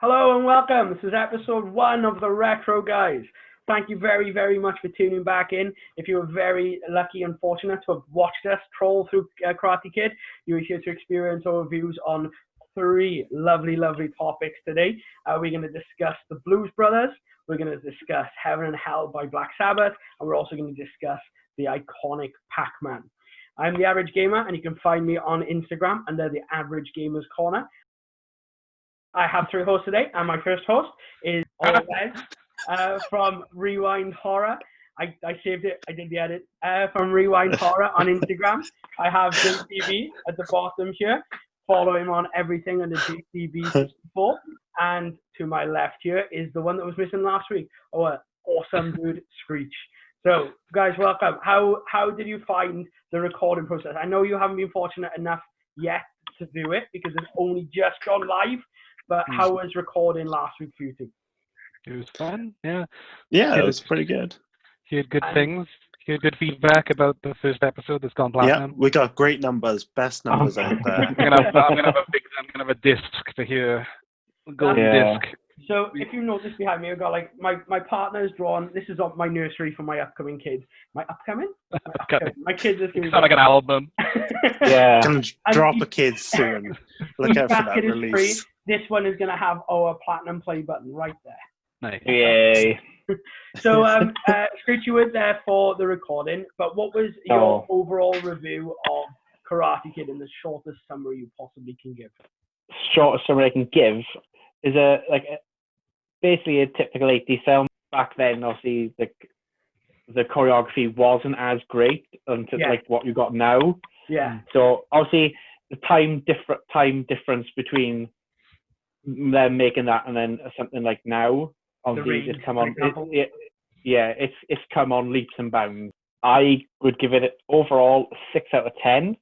Hello and welcome. This is episode 1 of the Retro Guys. Thank you very, very much for tuning back in. If you were very lucky and fortunate to have watched us troll through Karate Kid, you are here to experience our views on 3 lovely, lovely topics today. We're going to discuss the Blues Brothers. We're going to discuss Heaven and Hell by Black Sabbath. And we're also going to discuss the iconic Pac-Man. I'm the Average Gamer, and you can find me on Instagram under the Average Gamers Corner. I have 3 hosts today, and my first host is Wes from Rewind Horror. I saved it. I did the edit. From Rewind Horror on Instagram. I have JCB at the bottom here. Follow him on everything under JCB64. And to my left here is the one that was missing last week. Oh, awesome dude, Screech. So, guys, welcome. How did you find the recording process? I know you haven't been fortunate enough yet to do it because it's only just gone live. But how was recording last week for you two? It was fun, yeah. Yeah, it was pretty good. He had good things. He had good feedback about the first episode that's gone platinum. Yeah, we got great numbers, best numbers out there. I'm gonna have a disc to hear. Golden disc. So if you notice behind me, I've got like my partner's drawn. This is on my nursery for my upcoming kids. My kids is going to sound like an album. Yeah, gonna drop a kid soon. Look out for that release. Free. This one is going to have our platinum play button right there. Nice. Yay. So, Screech, you were there for the recording, but what was your overall review of Karate Kid in the shortest summary you possibly can give? Shortest summary I can give is basically a typical 80s film. Back then, obviously, the choreography wasn't as great until like what you got now. Yeah. So obviously, the time difference between them making that and then something like now, obviously, it's come on. It's come on leaps and bounds. I would give it overall 6 out of 10.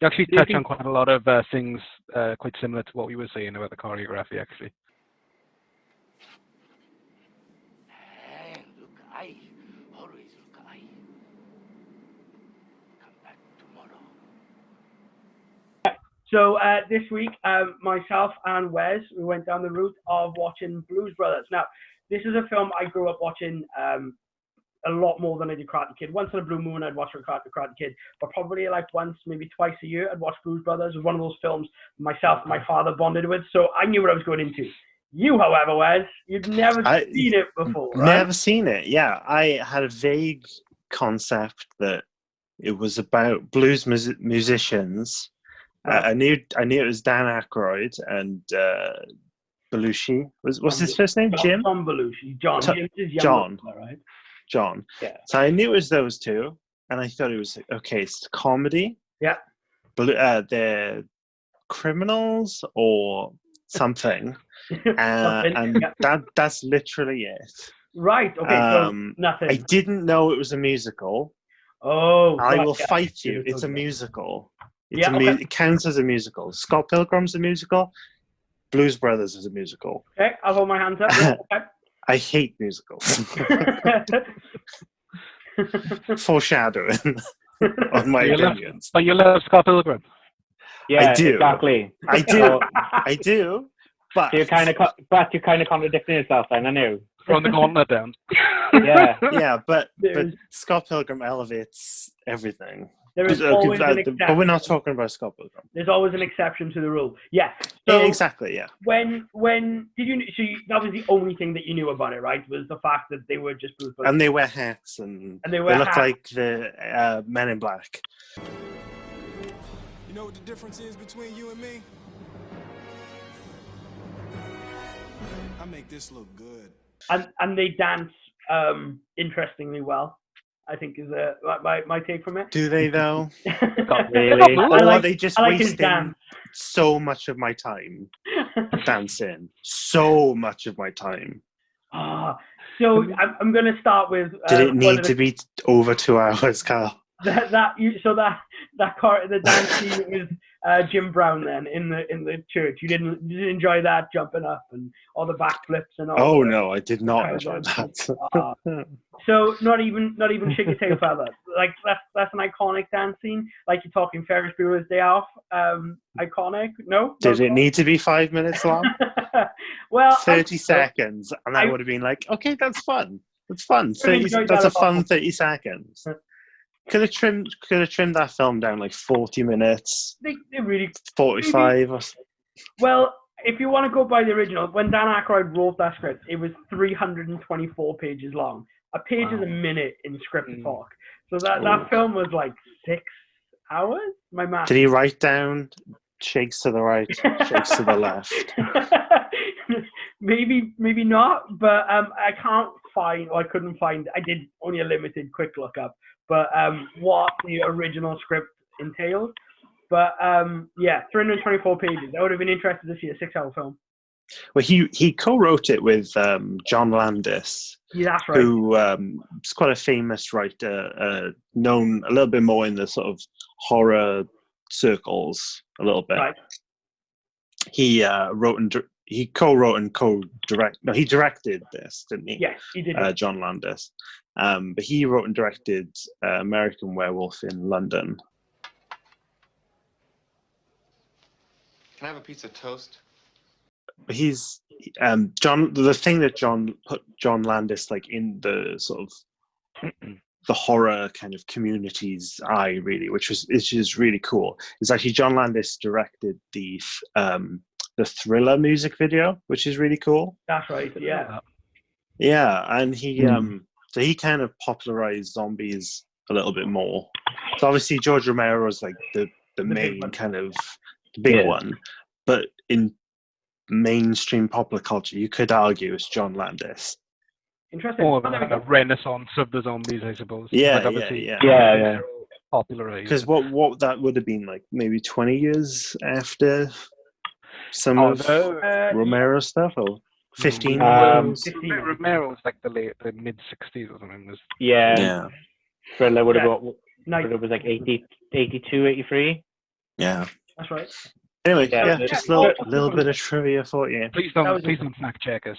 You actually touch on quite a lot of things quite similar to what we were saying about the choreography, actually. Always look I. Come back tomorrow. So this week, myself and Wes, we went down the route of watching Blues Brothers. Now, this is a film I grew up watching a lot more than I did Karate Kid. Once in a blue moon, I'd watch Karate Kid, but probably like once, maybe twice a year, I'd watch Blues Brothers. It was one of those films myself and my father bonded with, so I knew what I was going into. You, however, Wes, you'd never seen it before, right? Never seen it, yeah. I had a vague concept that it was about blues musicians. I knew it was Dan Aykroyd and Belushi. What's his first name? Jim? Tom Belushi. John. John. Right? John. Yeah. So I knew it was those two, and I thought it was okay. It's comedy. Yeah. They're criminals or something, and that's literally it. Right. Okay. So nothing. I didn't know it was a musical. Oh. I will fight you. It's a musical. It counts as a musical. Scott Pilgrim's a musical. Blues Brothers is a musical. Okay, I'll hold my hands up. Okay. I hate musicals. Foreshadowing on my opinions. But you love Scott Pilgrim. Yeah, I do. Exactly. I do. But so you're kind of contradicting yourself, then. I knew. Throwing the gauntlet down. Yeah. But Scott Pilgrim elevates everything. There is always an exception. But we're not talking about Scott Pilgrim. There's always an exception to the rule. Yeah. So yeah, exactly. Yeah. When did you? So that was the only thing that you knew about it, right? Was the fact that they were just Blues Brothers. And they wear hats and they look like the Men in Black. You know what the difference is between you and me? I make this look good. And they dance interestingly well, I think is my take from it. Do they though? Not really. Or they just wasting so much of my time dancing. So much of my time. So I'm going to start with. Did it need to be over 2 hours, Carl? The dance scene is Jim Brown then in the church? You didn't enjoy that jumping up and all the backflips and all? Oh the, no, I did not enjoy that. So not even Shake Your Tail Feather. Like that's an iconic dance scene. Like you're talking Ferris Bueller's Day Off. Iconic. No. Did it need to be 5 minutes long? Well, 30 seconds, and I would have been like, okay, that's fun. That's fun. Really 30, enjoyed that's that a fun a lot. 30 seconds. Could have trimmed that film down like 40 minutes, They really 45 or something. well. If you want to go by the original, when Dan Aykroyd wrote that script, it was 324 pages long. A page is a minute in script talk. So that film was like 6 hours. My math. Did he write down shakes to the right, shakes to the left? maybe not, but I couldn't find. I did only a limited quick look up, but what the original script entailed. But 324 pages. I would have been interested to see a 6-hour film. Well, he co-wrote it with John Landis, Yeah, that's right. who is quite a famous writer, known a little bit more in the sort of horror circles a little bit. Right. He he co-wrote and co-direct. No, he directed this, didn't he? Yes, he did. John Landis, but he wrote and directed American Werewolf in London. Can I have a piece of toast? He's John. The thing that put John Landis like in the sort of the horror kind of community's eye, really, which is really cool. Is actually John Landis directed the Thriller music video, which is really cool. That's right. Yeah. Yeah, and he so he kind of popularized zombies a little bit more. So obviously George Romero is like the main kind of big one, but in mainstream popular culture, you could argue it's John Landis. Interesting. More of a renaissance of the zombies, I suppose. Yeah, like obviously, yeah. Popularized. Because what that would have been like maybe 20 years after some of Romero stuff, or 15 years? Romero was like the mid 60s or something. Yeah. Thriller would have Nice. it was like 82, 83. Yeah. That's right. Anyway, just a little bit of trivia for you. Please don't fact check us.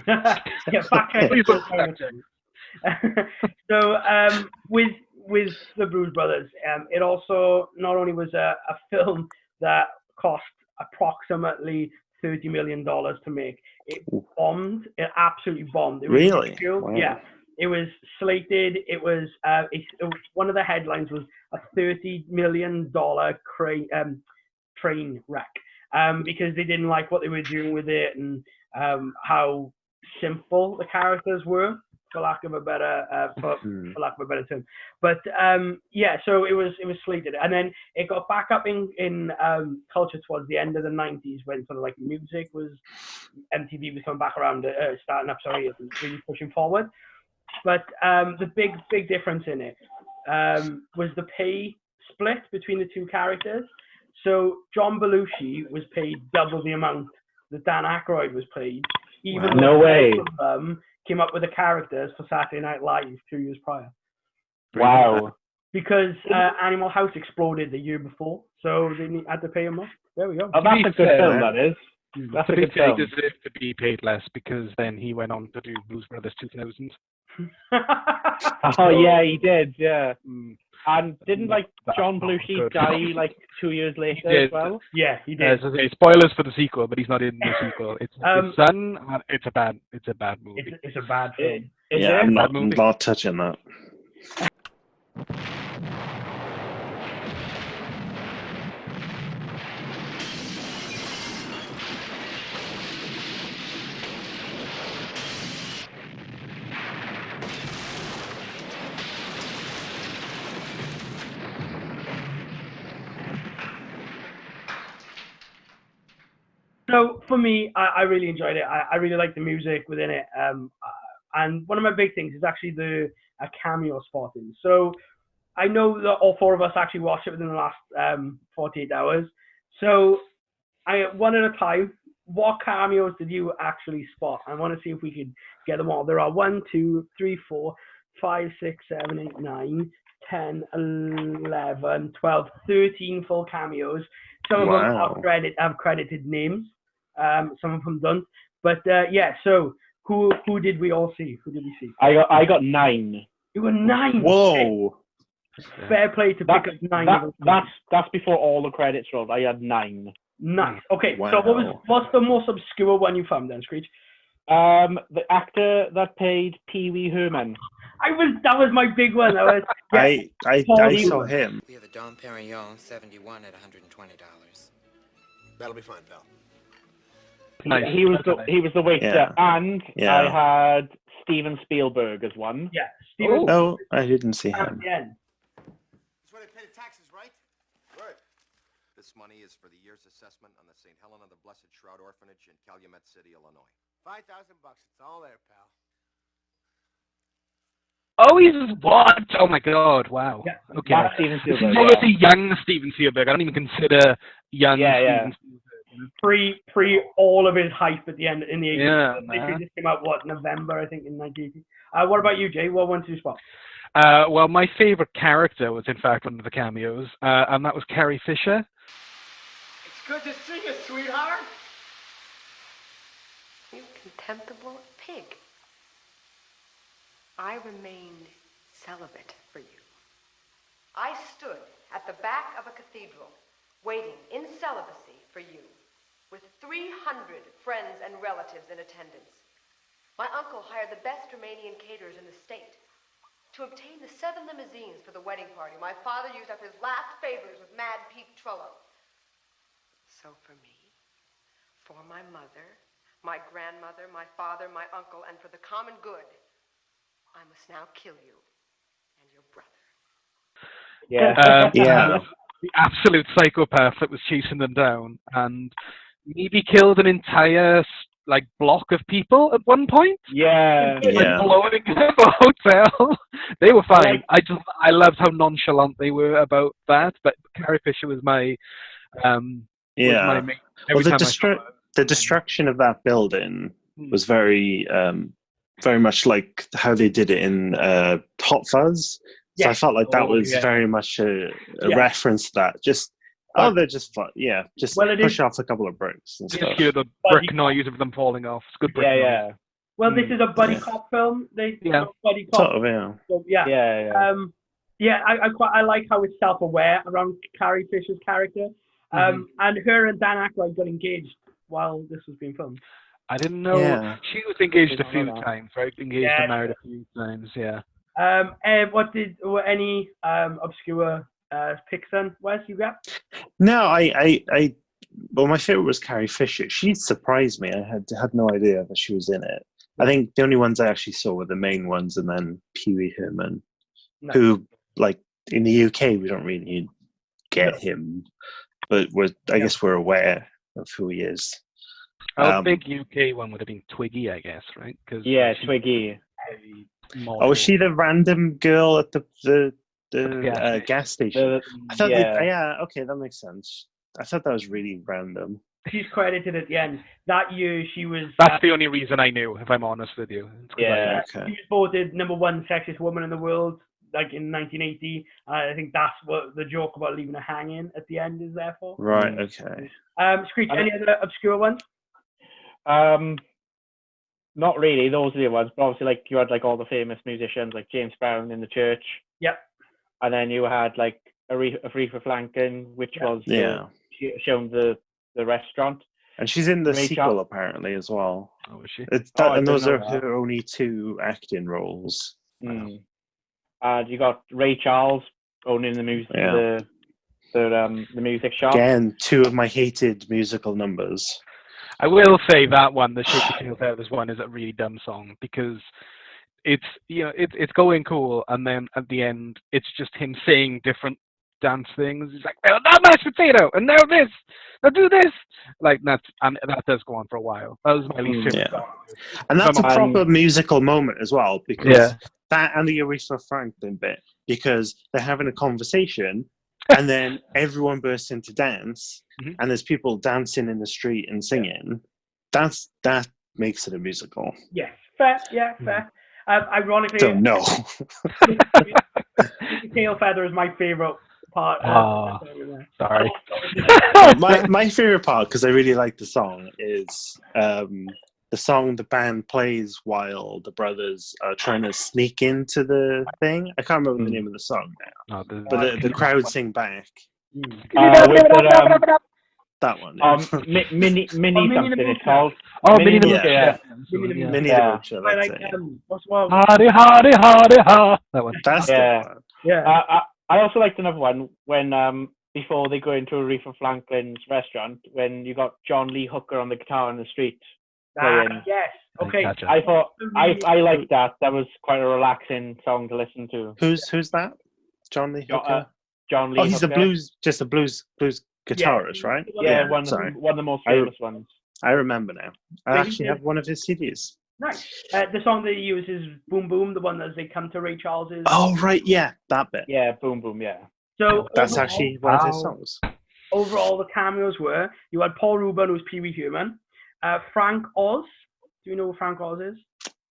Yeah, fact check. Please don't fact check. So with the Blues Brothers, it also not only was a film that cost approximately $30 million to make, it bombed. It absolutely bombed. It was Really? wow. Yeah. It was slated. It was one of the headlines was a $30 million train wreck because they didn't like what they were doing with it and how simple the characters were, for lack of a better term. But so it was slated, and then it got back up in culture towards the end of the 90s when sort of like music was MTV was coming back around, starting up. Sorry, it was really pushing forward. But the big difference in it was the pay split between the two characters. So John Belushi was paid double the amount that Dan Aykroyd was paid, even though both of them came up with the characters for Saturday Night Live 2 years prior. Wow. Because Animal House exploded the year before, so they had to pay him more. There we go. Oh, that's a good film, that is. That's a good film. He deserved to be paid less because then he went on to do Blues Brothers 2000. Oh yeah, he did. Yeah. And didn't John Belushi die like 2 years later as well? Yeah, he did. So spoilers for the sequel, but he's not in the sequel. It's his son. It's a bad movie. It's a bad film. I'm not touching that. So for me, I really enjoyed it. I really liked the music within it. And one of my big things is actually a cameo spotting. So I know that all four of us actually watched it within the last 48 hours. So one at a time, what cameos did you actually spot? I want to see if we could get them all. There are 1, 2, 3, 4, 5, 6, 7, 8, 9, 10, 11, 12, 13 full cameos. Some of them have credited names. Some of them don't. But so who did we all see? Who did we see? I got 9. You were 9. Whoa. Fair play to pick up 9. That's before all the credits rolled. I had 9. Nice. Okay, wow. So what's the most obscure one you found then, Screech? The actor that played Pee Wee Herman. That was my big one. I saw him. We have a Dom Perignon 71 at $120. That'll be fine, pal. Nice. He was the waiter, Yeah. and Yeah. I had Steven Spielberg as one. Yeah, Steven. No, I didn't see him. Again. That's where they pay the taxes, right? Right. This money is for the year's assessment on the St. Helena the Blessed Shroud Orphanage in Calumet City, Illinois. $5,000. It's all there, pal. Oh, he's what? Oh my God! Wow. Yeah. Okay. That's Steven This is Spielberg. obviously young Steven Spielberg. I don't even consider young Steven Spielberg. Pre all of his hype at the end in the 80s. Yeah, Literally just came out November, I think, in 1980. What about you, Jay? What went to your spot? Well, my favorite character was in fact one of the cameos, and that was Carrie Fisher. It's good to see you, sweetheart. You contemptible pig. I remained celibate for you. I stood at the back of a cathedral, waiting in celibacy for you, with 300 friends and relatives in attendance. My uncle hired the best Romanian caterers in the state. To obtain the 7 limousines for the wedding party, my father used up his last favors with Mad Pete Trullo. So for me, for my mother, my grandmother, my father, my uncle, and for the common good, I must now kill you and your brother. Yeah. The absolute psychopath that was chasing them down and maybe killed an entire block of people at one point. Yeah. Blowing up a hotel. They were fine. I loved how nonchalant they were about that. But Carrie Fisher was my Yeah. Well, the destruction of that building was very much like how they did it in Hot Fuzz. So I felt like that was very much a reference to that. They're just fun. Yeah, just push off a couple of bricks and stuff. Hear the brick noise of them falling off. It's good brick noise. Yeah. Well, this is a buddy cop film. Buddy cop. Sort of, yeah. So, I like how it's self-aware around Carrie Fisher's character. And her and Dan Aykroyd got engaged while this was being filmed. I didn't know. Yeah. She was engaged a few times, right? Engaged and married a few times, yeah. Any obscure picks then, Wes, you got? No, well, my favorite was Carrie Fisher. She surprised me. I had no idea that she was in it. I think the only ones I actually saw were the main ones, and then Pee Wee Herman, who, in the UK, we don't really get him, but I guess we're aware of who he is. Our big UK one would have been Twiggy, I guess, right? Twiggy. Oh, was she the random girl at the gas station? I thought okay, that makes sense. I thought that was really random. She's credited at the end. That year she was... That's the only reason I knew, if I'm honest with you. Yeah. Okay. She was voted #1 sexiest woman in the world, in 1980. I think that's what the joke about leaving her hanging at the end is there for. Right, okay. Screech, any other obscure ones? Not really. Those are the ones. But obviously, you had all the famous musicians like James Brown in the church. Yep. And then you had Aretha Franklin, which was shown the restaurant. And she's in the sequel apparently as well. Oh, is she? And those are her only 2 acting roles. And you got Ray Charles owning the music, the music shop. Again, 2 of my hated musical numbers. I will say that one, the Shake Your Tail Feathers one, is a really dumb song because it's going cool, and then at the end it's just him saying different dance things. He's like, well, now mashed potato, and now this, now do this. That does go on for a while. That was my least favorite song. And that's a proper musical moment as well, because that and the Aretha Franklin bit, because they're having a conversation. And then everyone bursts into dance, and there's people dancing in the street and singing. That makes it a musical. Yes, fair. Yeah, fair. Ironically, Don't know. tail feather is my favorite part. Sorry. my favorite part, because I really like the song, is the song the band plays while the brothers are trying to sneak into the thing. I can't remember the name of the song now, but the crowd sing back. That one. Mini something it's called. Mini the Moocher. Mini the Moocher. That's it. What's one? Hardy, hardy, hardy, ha. That one. That's the one. Yeah. I also liked another one when before they go into Aretha Franklin's restaurant, when you got John Lee Hooker on the guitar in the street playing. Yes. Okay. I thought I liked that. That was quite a relaxing song to listen to. Who's that? John Lee Hooker. John Lee. Oh, he's Hooker. a blues guitarist, right? Yeah, one of the most famous ones. I remember now. I actually have one of his CDs. Nice. The song they use is Boom Boom, the one as they come to Ray Charles's. Oh, right, yeah, that bit. Yeah, Boom Boom, yeah. So that's actually one of his songs. Overall, the cameos were, you had Paul Rubin, who's Pee Wee Herman, Frank Oz. Do you know who Frank Oz is?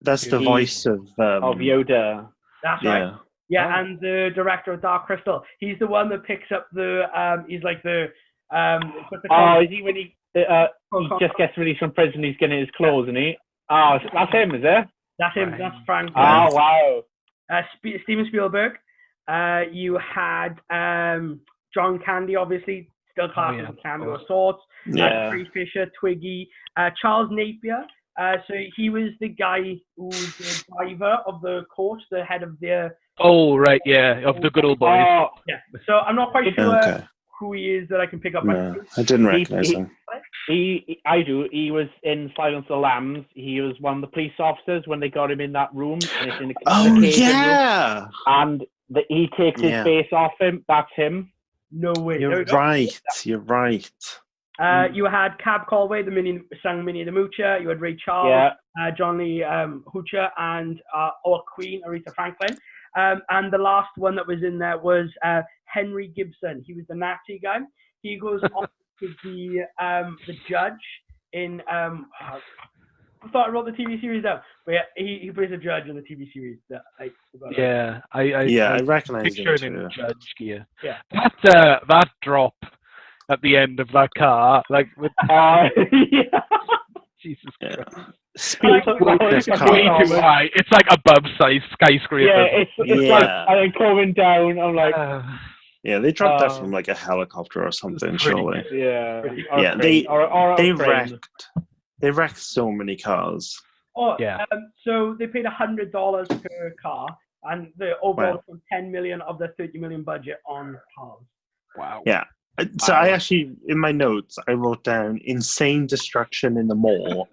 That's the voice of Yoda. That's right. Yeah, and the director of Dark Crystal. He's the one that picks up the, he's like the, is he when he just gets released from prison, he's getting his clothes, isn't he? Oh, that's him, is it? That's him, that's Frank. Oh, wow. Steven Spielberg. You had John Candy, obviously, still classed as a cameo of sorts. Trey Fisher, Twiggy, Charles Napier. So he was the guy who was the driver of the course, the head of the... Oh, right, yeah, of the good old boys. Yeah, so I'm not quite sure who he is that I can pick up. No, I didn't recognize him. I do. He was in Silence of the Lambs. He was one of the police officers when they got him in that room. And it's in the yeah! And he takes his face off him. That's him. No way. You're right. You're right. You had Cab Calloway, sang Minnie the Moocher. You had Ray Charles, John Lee Hoocher, and our queen, Aretha Franklin. And the last one that was in there was Henry Gibson. He was the Nazi guy. He goes on to be the judge in... I thought I wrote the TV series down, but yeah, he plays a judge in the TV series. I recognize him in judge gear. Yeah, that drop at the end of that car, like with Jesus Christ. It's like above size skyscraper. Yeah, it's like I'm coming down. I'm like, yeah, they dropped that from like a helicopter or something, surely. Yeah, they wrecked so many cars. Oh, yeah. So they paid $100 per car, and the overall $10 million of the $30 million budget on cars. Wow. Yeah. So I actually, in my notes, I wrote down insane destruction in the mall.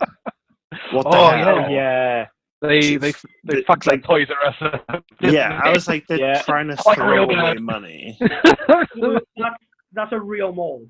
What the hell? Yeah. They fucked like Toys R Us. Yeah, I was like, they're trying to throw away money. That's a real mall.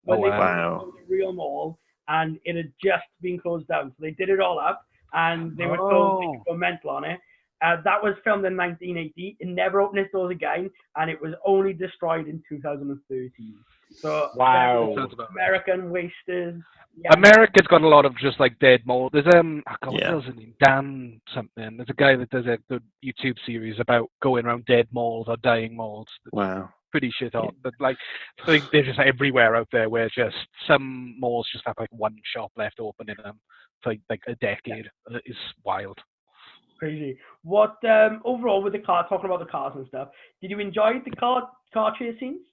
Wow. A real mall, and it had just been closed down. So they did it all up, and they were told they could go mental on it. That was filmed in 1980. It never opened its doors again, and it was only destroyed in 2013. So wow, American wasters. Yeah. America's got a lot of just like dead malls. There's what's his name? Dan something. There's a guy that does a YouTube series about going around dead malls or dying malls. Wow. Pretty shit on, but like I think they're just everywhere out there. Where just some malls just have like one shop left open in them for like a decade. It's wild. Crazy. What overall with the car? Talking about the cars and stuff. Did you enjoy the car chase scenes?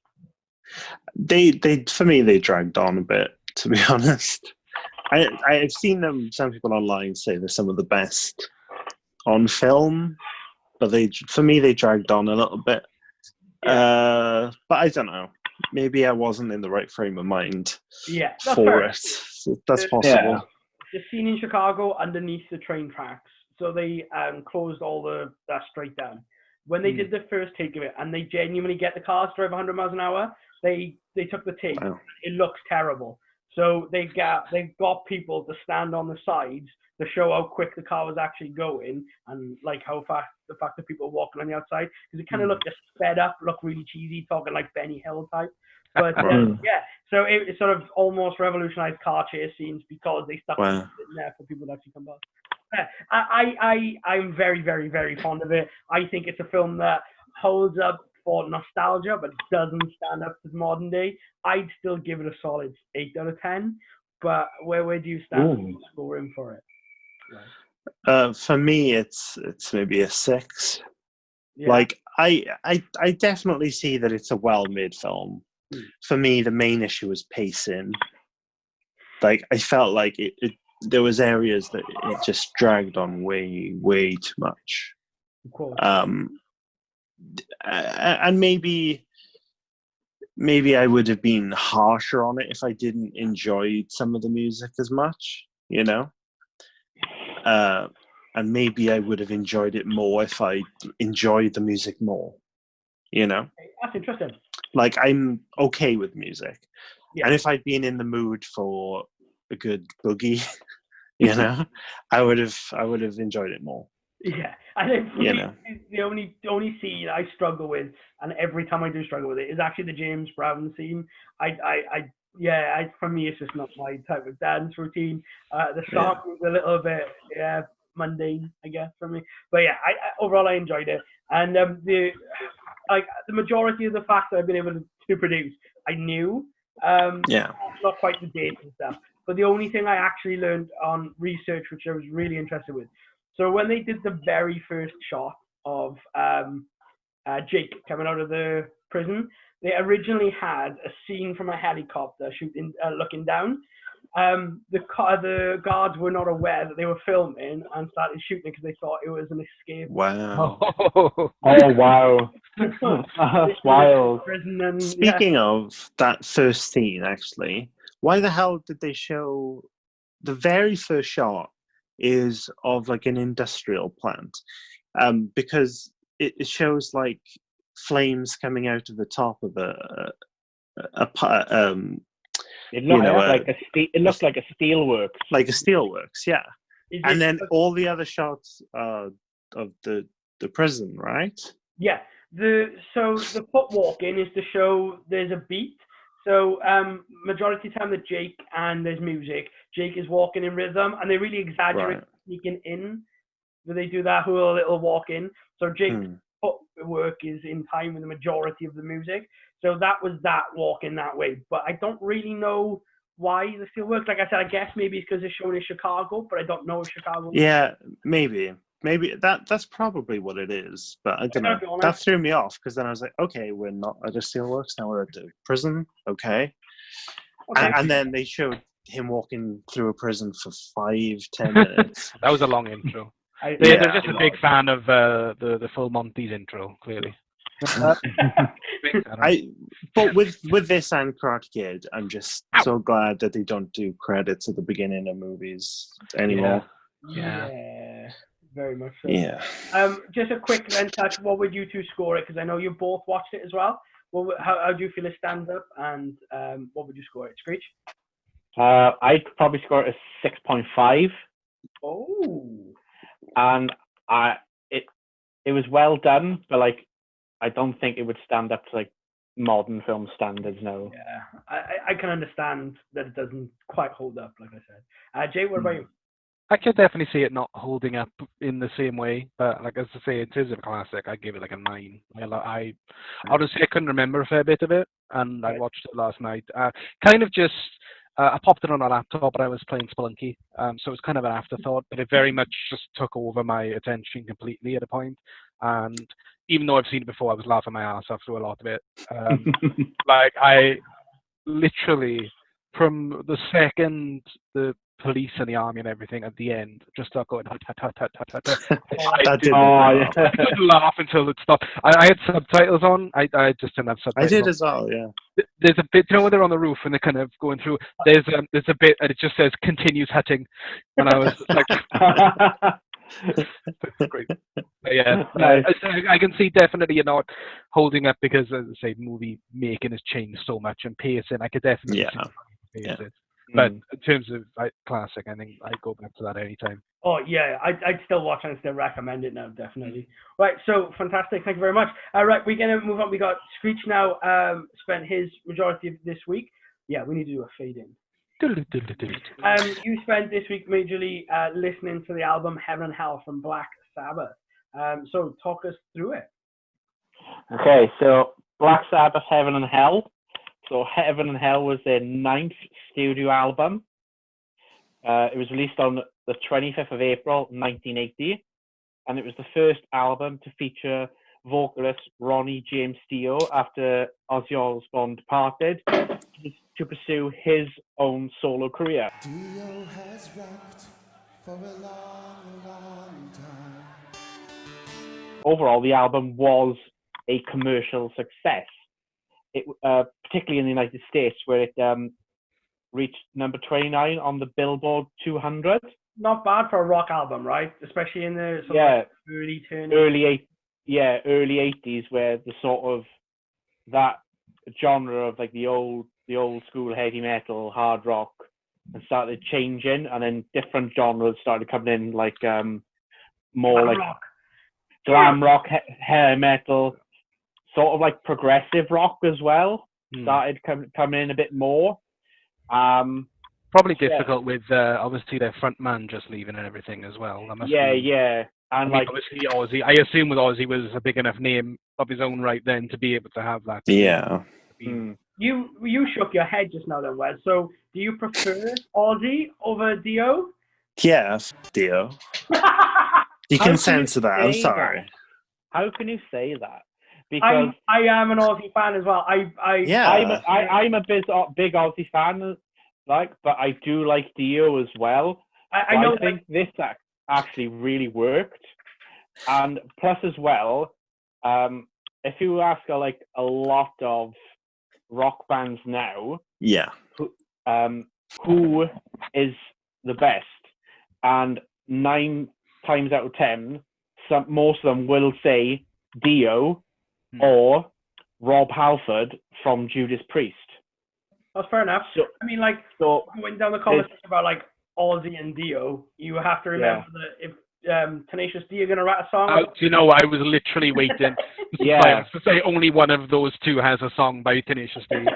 They for me they dragged on a bit. To be honest, I've seen them. Some people online say they're some of the best on film, but for me they dragged on a little bit. But I don't know. Maybe I wasn't in the right frame of mind for it. So that's possible. Yeah. The scene in Chicago underneath the train tracks. So they closed all that straight down. When they did the first take of it, and they genuinely get the cars to drive 100 miles an hour, they took the take. Wow. It looks terrible. So they got people to stand on the sides to show how quick the car was actually going, and like how fast the fact that people were walking on the outside, because it kind of looked just sped up, looked really cheesy, talking like Benny Hill type. But so it sort of almost revolutionized car chase scenes because they stuck it in there for people to actually come back. I'm very, very, very fond of it. I think it's a film that holds up for nostalgia, but it doesn't stand up to modern day, I'd still give it a solid 8 out of 10. But where do you stand scoring for it? For me, it's maybe a 6. Yeah. Like I definitely see that it's a well-made film. For me, the main issue was pacing. Like I felt like there was areas that it just dragged on way too much. Of course. And maybe I would have been harsher on it if I didn't enjoy some of the music as much, you know. And maybe I would have enjoyed it more if I enjoyed the music more, you know. That's interesting. Like I'm okay with music, Yeah. and if I'd been in the mood for a good boogie, you know, I would have enjoyed it more. Yeah, I think for You me, know. the only scene I struggle with, and every time I do struggle with it, is actually the James Brown scene. For me, it's just not my type of dance routine. The song was a little bit mundane, I guess, for me. But yeah, I overall I enjoyed it, and the majority of the facts that I've been able to produce, I knew. Not quite the dates and stuff, but the only thing I actually learned on research, which I was really interested with. So when they did the very first shot of Jake coming out of the prison, they originally had a scene from a helicopter shooting, looking down. The guards were not aware that they were filming and started shooting because they thought it was an escape. Wow. Oh wow. That's wild. Speaking of that first scene, actually, why the hell did they show the very first shot is of like an industrial plant? Because it shows like flames coming out of the top of it looked like a steelworks. Like a steelworks, yeah. And then all the other shots of the prison, right? Yeah. So the foot walking is to show there's a beat. So majority of the time that Jake and there's music, Jake is walking in rhythm, and they really exaggerate sneaking in. Where they do that whole little walk in. So Jake's footwork is in time with the majority of the music. So that was that walk in that way. But I don't really know why they still work. Like I said, I guess maybe it's because they're showing in Chicago, but I don't know if Chicago. Yeah, maybe that's probably what it is. But I don't know. That threw me off because then I was like, okay, we're not at a steelworks now. We're at the prison. Okay. And then they showed him walking through a prison for 5-10 minutes. That was a long intro. They're just a big fan of the full Monty's intro, clearly. But with this and Karate Kid, I'm just so glad that they don't do credits at the beginning of movies anymore. Yeah, very much so. Yeah. Just a quick touch. What would you two score it? Because I know you both watched it as well. How do you feel it stands up? And what would you score it, Screech? I'd probably score it a 6.5. Oh. And it was well done, but like I don't think it would stand up to like modern film standards now. Yeah, I can understand that it doesn't quite hold up, like I said. Jay, what about you? I could definitely see it not holding up in the same way, but like as I say, it is a classic. I'd give it like a 9. I honestly I couldn't remember a fair bit of it, and I watched it last night. Kind of just. I popped it on a laptop, but I was playing Spelunky, so it was kind of an afterthought, but it very much just took over my attention completely at a point. And even though I've seen it before, I was laughing my ass off through a lot of it. Like, I literally, from the second the police and the army and everything at the end just start going hut hut hut hut hut hut. I couldn't laugh until it stopped. I had subtitles on. I just didn't have subtitles. I did as well. Yeah. There's a bit, you know, when they're on the roof and they're kind of going through. There's a bit and it just says continues hutting, and I was like, that's great. But yeah, I can see definitely you're not holding up because, as I say, movie making has changed so much and pacing. I could definitely see it. But in terms of classic, I think I'd go back to that anytime. Oh, yeah, I'd still watch and still recommend it now, definitely. Right, so fantastic. Thank you very much. Right, we're going to move on. We got Screech now spent his majority of this week. Yeah, we need to do a fade in. You spent this week majorly listening to the album Heaven and Hell from Black Sabbath. So talk us through it. Okay, so Black Sabbath, Heaven and Hell. So Heaven and Hell was their 9th studio album. It was released on the 25th of April, 1980, and it was the first album to feature vocalist Ronnie James Dio after Ozzy Osbourne departed to pursue his own solo career. Dio has rocked for a long, long time. Overall, the album was a commercial success, particularly in the United States, where it reached number 29 on the Billboard 200. Not bad for a rock album, right? Especially in the early 80s, where the sort of that genre of like the old school heavy metal, hard rock, and started changing, and then different genres started coming in, like more like glam rock, hair metal, sort of like progressive rock as well. Started coming in a bit more. Probably difficult with obviously their front man just leaving and everything as well. That must be, and I mean, obviously Ozzy. I assume with Ozzy was a big enough name of his own right then to be able to have that. Yeah. You shook your head just now then, Wes. So do you prefer Ozzy over Dio? Yeah, Dio. You can censor that. I'm sorry. That? How can you say that? Because I am an Ozzy fan as well. I'm a big Ozzy fan, but I do like Dio as well. I think this actually really worked, and plus as well, if you ask a lot of rock bands now, who is the best, and 9 times out of 10, most of them will say Dio or Rob Halford from Judas Priest. That's fair enough. So, I mean, going down the conversation about Ozzy and Dio, you have to remember that if Tenacious D are going to write a song. Do you know, I was literally waiting to say only one of those two has a song by Tenacious D.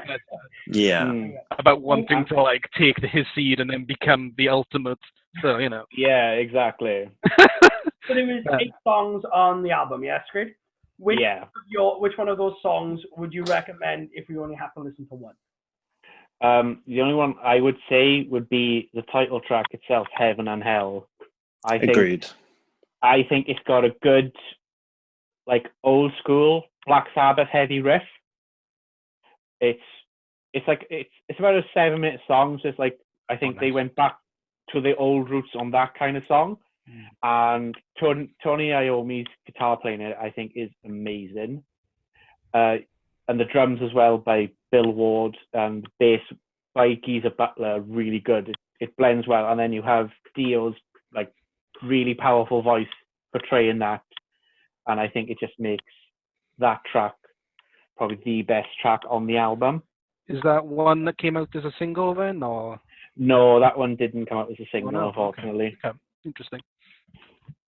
About wanting to take his seed and then become the ultimate. So Yeah, exactly. So there was 8 songs on the album. Yeah, Screed? Which one of those songs would you recommend if you only have to listen to one? The only one I would say would be the title track itself, Heaven and Hell. Agreed. I think it's got a good, old school Black Sabbath heavy riff. It's about a 7-minute song. So it's I think they went back to the old roots on that kind of song. And Tony Iommi's guitar playing it, I think, is amazing. And the drums as well by Bill Ward, and bass by Geezer Butler, really good. It blends well, and then you have Dio's really powerful voice portraying that, and I think it just makes that track probably the best track on the album. Is that one that came out as a single then, or? No, that one didn't come out as a single, unfortunately. Okay. Interesting.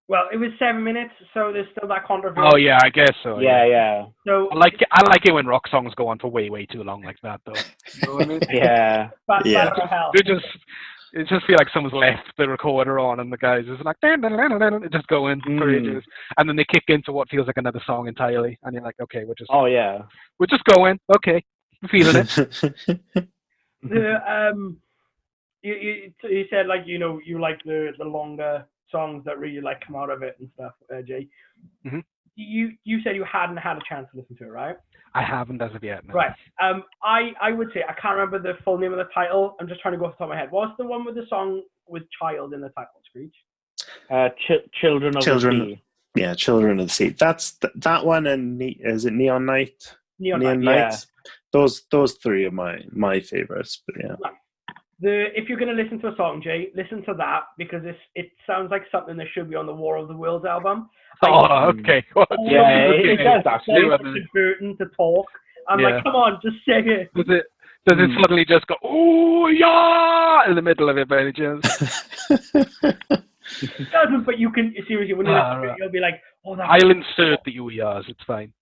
Well, it was 7 minutes, so there's still that controversy. Oh yeah, I guess so. Yeah. So I like it when rock songs go on for way too long like that, though. You know what I mean? Yeah. It just feel like someone's left the recorder on and the guys is it just going for ages, and then they kick into what feels like another song entirely, and you're like, okay, we're just going, okay, I'm feeling it. You said you like the longer songs that really come out of it and stuff, Jay. Mm-hmm. You said you hadn't had a chance to listen to it, right? I haven't as of yet. No. Right. I would say, I can't remember the full name of the title. I'm just trying to go off the top of my head. What's the one with the song with child in the title, Screech? Children of the Sea. Yeah, Children of the Sea. That's that one, and is it Neon Night? Neon Night. Yeah. Those 3 are my favorites. But yeah. Right. If you're going to listen to a song, Jay, listen to that, because it sounds like something that should be on the War of the Worlds album. Okay. It does actually. It's Burton to talk. I'm like, come on, just sing it. Does it suddenly just go, oh yeah, in the middle of it by any chance? It doesn't, but you can, seriously, when you listen to it, you'll be like, oh, that's... I'll insert the ooh-yahs, it's fine.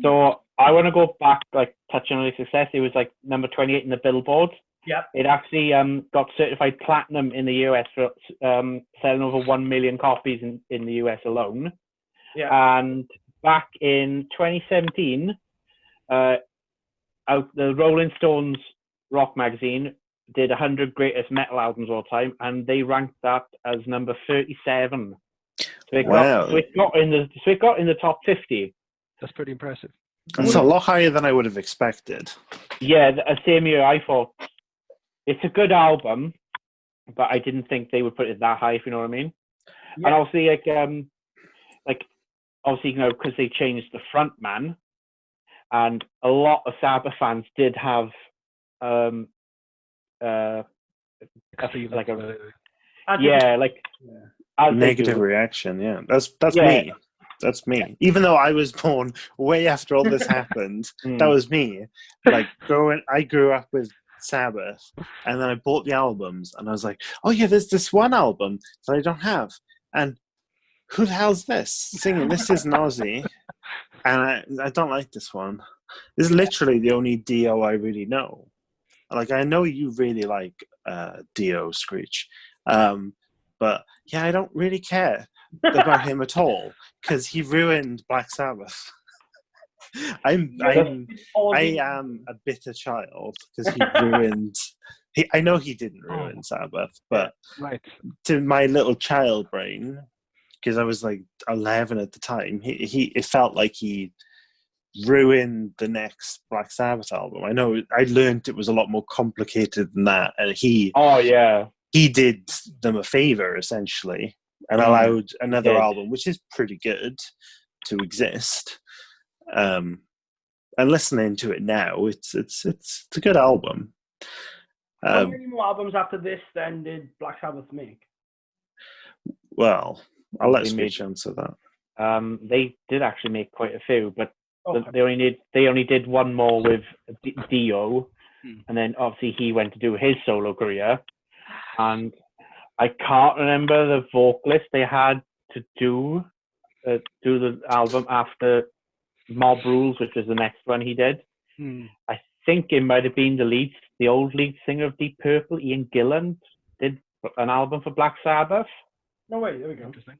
So I want to go back, like touching on its success. It was like number 28 in the Billboard. Yeah. It actually got certified platinum in the US for selling over 1 million copies in the US alone. Yeah. And back in 2017, the Rolling Stones rock magazine did 100 greatest metal albums of all time, and they ranked that as number 37. So it got in the top 50. That's pretty impressive. That's a lot higher than I would have expected. Yeah, same year. I thought it's a good album, but I didn't think they would put it that high. If you know what I mean. Yeah. And obviously, obviously, you know, because they changed the front man, and a lot of Sabbath fans did have negative reaction. Yeah, that's me. That's me. Even though I was born way after all this happened, that was me. Like I grew up with Sabbath, and then I bought the albums, and I was like, oh yeah, there's this one album that I don't have, and who the hell's this singing? This isn't Ozzy, and I don't like this one. This is literally the only Dio I really know. Like, I know you really like Dio Screech, but yeah, I don't really care about him at all because he ruined Black Sabbath. I am a bitter child because he ruined. I know he didn't ruin Sabbath, but to my little child brain, because I was like 11 at the time, it felt like he ruined the next Black Sabbath album. I know I learned it was a lot more complicated than that, and he did them a favor essentially and allowed another album, which is pretty good, to exist. And listening to it now, it's a good album. How many more albums after this then did Black Sabbath make? Well, I'll let Screech answer that. They did actually make quite a few, but they only did one more with Dio, and then obviously he went to do his solo career, and I can't remember the vocalist they had to do the album after Mob Rules, which was the next one he did. I think it might have been the old lead singer of Deep Purple, Ian Gillan, did an album for Black Sabbath. No way, there we go. Interesting.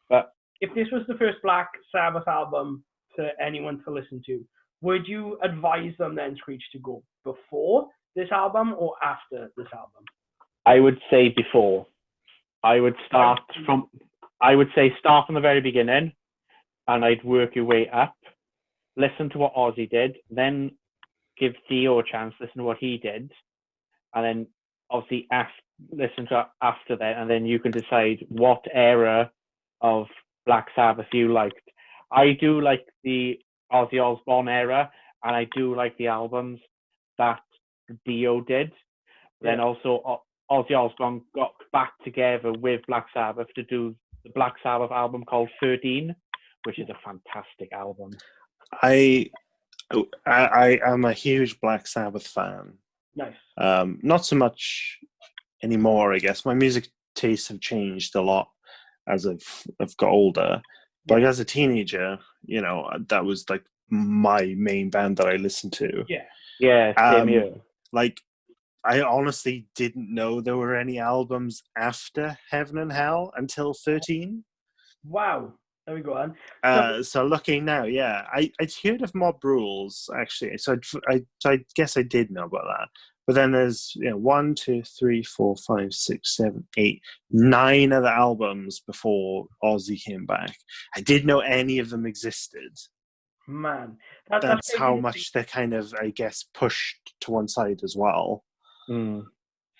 But if this was the first Black Sabbath album for anyone to listen to, would you advise them then, Screech, to go before this album or after this album? I would say before. I would start from the very beginning, and I'd work your way up. Listen to what Ozzy did, then give Dio a chance, listen to what he did, and then obviously listen to after that, and then you can decide what era of Black Sabbath you liked. I do like the Ozzy Osbourne era, and I do like the albums that Dio did. Yeah. Then also Ozzy Osbourne got back together with Black Sabbath to do the Black Sabbath album called 13, which is a fantastic album. I am a huge Black Sabbath fan. Nice. Not so much anymore, I guess. My music tastes have changed a lot as I've got older. But like, as a teenager, you know, that was like my main band that I listened to. Yeah, same here. Like, I honestly didn't know there were any albums after Heaven and Hell until 13. Wow. There we go on. So looking now, yeah, I'd heard of Mob Rules actually, so I guess I did know about that. But then there's 1, 2, 3, 4, 5, 6, 7, 8, 9 other albums before Ozzy came back. I didn't know any of them existed. Man, that's how much they're kind of, I guess, pushed to one side as well.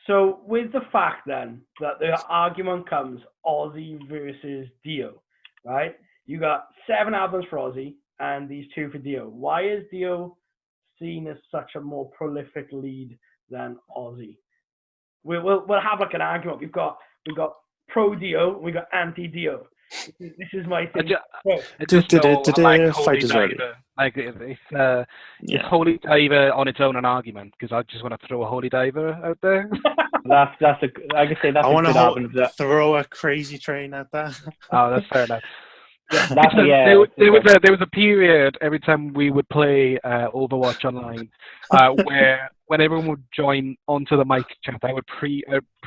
So with the fact then that the argument comes Ozzy versus Dio, right? You got 7 albums for Ozzy and these 2 for Dio. Why is Dio seen as such a more prolific lead than Ozzy? We'll have like an argument. We've got pro Dio, we got anti Dio. This is my thing. Fight is ready. Like if Holy Diver on its own an argument, because I just want to throw a Holy Diver out there. I can say that's I a good album. Throw a Crazy Train at that. Oh, that's fair enough. There was a period every time we would play Overwatch online where when everyone would join onto the mic chat, I would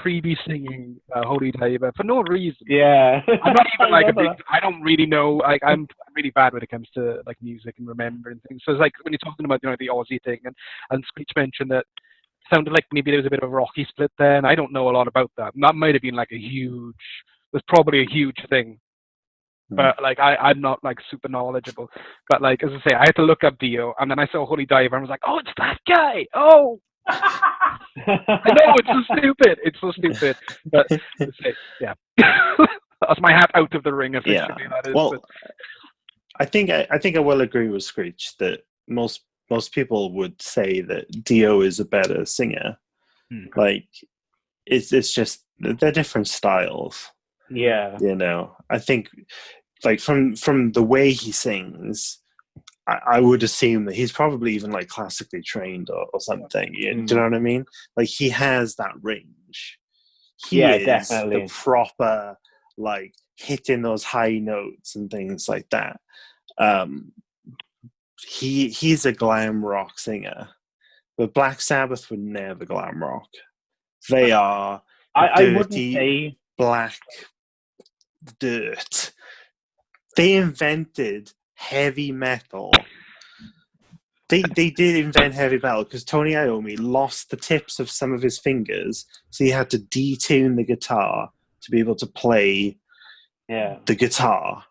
be singing Holy Diver for no reason. Yeah. I'm not even like I don't really know. I'm really bad when it comes to like music and remembering things. So it's like when you're talking about the Aussie thing, and Screech mentioned that sounded like maybe there was a bit of a rocky split there, and I don't know a lot about that. And that might have been like was probably a huge thing. But like I'm not like super knowledgeable. But like as I say, I had to look up Dio, and then I saw Holy Diver, and I was like, oh, it's that guy. Oh, I know it's so stupid. But yeah, that's my hat out of the ring. Effectively, that is. Well, but... I think I will agree with Screech that most people would say that Dio is a better singer. Like it's just they're different styles. Yeah. I think like from the way he sings, I would assume that he's probably even like classically trained or something. Do you know what I mean? Like he has that range. He is definitely the proper like hitting those high notes and things like that. He's a glam rock singer, but Black Sabbath would never glam rock. They are I wouldn't say black dirt. They invented heavy metal. They did invent heavy metal because Tony Iommi lost the tips of some of his fingers, so he had to detune the guitar to be able to play the guitar.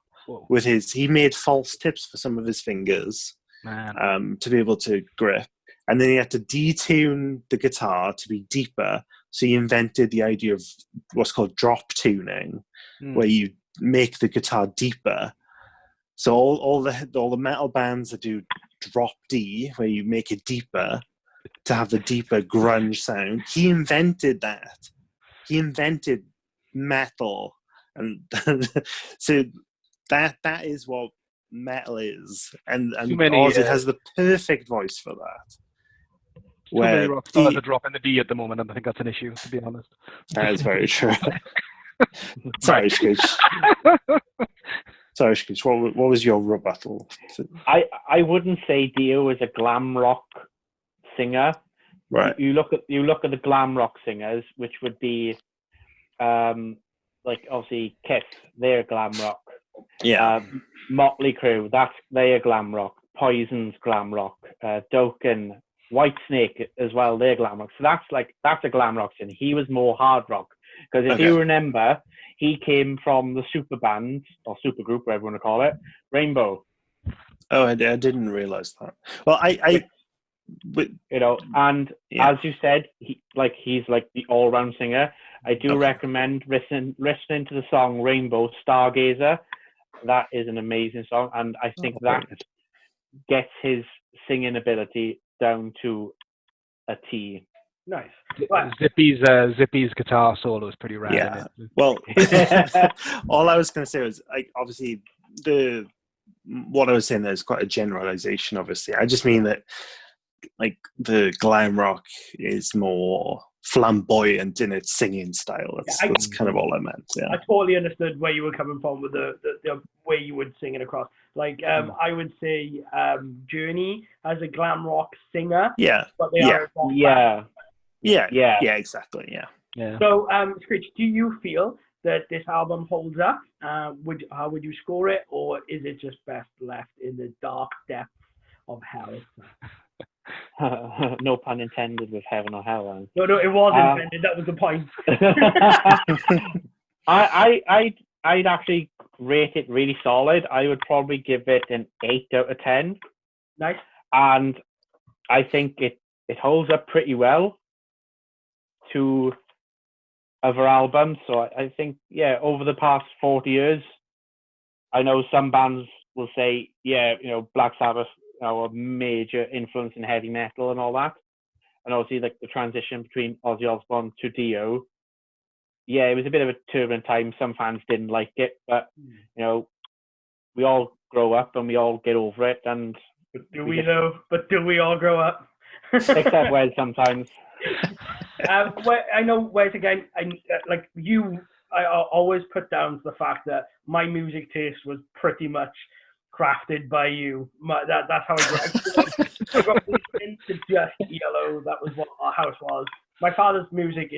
With he made false tips for some of his fingers to be able to grip, and then he had to detune the guitar to be deeper. So he invented the idea of what's called drop tuning, where you make the guitar deeper. So all the metal bands that do drop D, where you make it deeper to have the deeper grunge sound, he invented that. He invented metal, and so that is what metal is, and Ozzy has the perfect voice for that. Too many rock stars are dropping the D at the moment, and I think that's an issue, to be honest. That is very true. Sorry, Scooch. Sorry, Scooch. What was your rebuttal? I wouldn't say Dio is a glam rock singer. Right. You look at the glam rock singers, which would be like obviously Kiss, they're glam rock. Yeah. Motley Crue, they're glam rock. Poison's glam rock. Dokken, Whitesnake as well, they're glam rock. So that's a glam rock singer. He was more hard rock. Because if you remember, he came from the super band, or super group, whatever you want to call it, Rainbow. Oh, I didn't realize that. Well, and as you said, he's like the all-round singer. I do recommend listening to the song Rainbow Stargazer. That is an amazing song, and I think that gets his singing ability down to a T. Nice. Zippy's guitar solo is pretty rad. Yeah. Well, all I was going to say was, like, obviously what I was saying there is quite a generalization. Obviously, I just mean that, like, the glam rock is more flamboyant in its singing style. That's kind of all I meant. Yeah. I totally understood where you were coming from with the way you would sing it across. Like, I would say Journey as a glam rock singer. Yeah. But they are a rock band. Yeah, exactly. Yeah. So, Screech, do you feel that this album holds up? How would you score it, or is it just best left in the dark depths of hell? No pun intended with heaven or hell. No, it was intended. That was the point. I'd actually rate it really solid. I would probably give it an 8 out of 10. Nice. And I think it holds up pretty well to other albums. So I think, over the past 40 years, I know some bands will say, Black Sabbath, a major influence in heavy metal and all that. And obviously, like, the transition between Ozzy Osbourne to Dio, it was a bit of a turbulent time. Some fans didn't like it, but we all grow up and we all get over it. And do we all grow up? Except Wes sometimes. I know Wes again. Like, you I always put down to the fact that my music taste was pretty much crafted by you. That's how I grew up. I grew up listening to just Yellow. That was what our house was. My father's music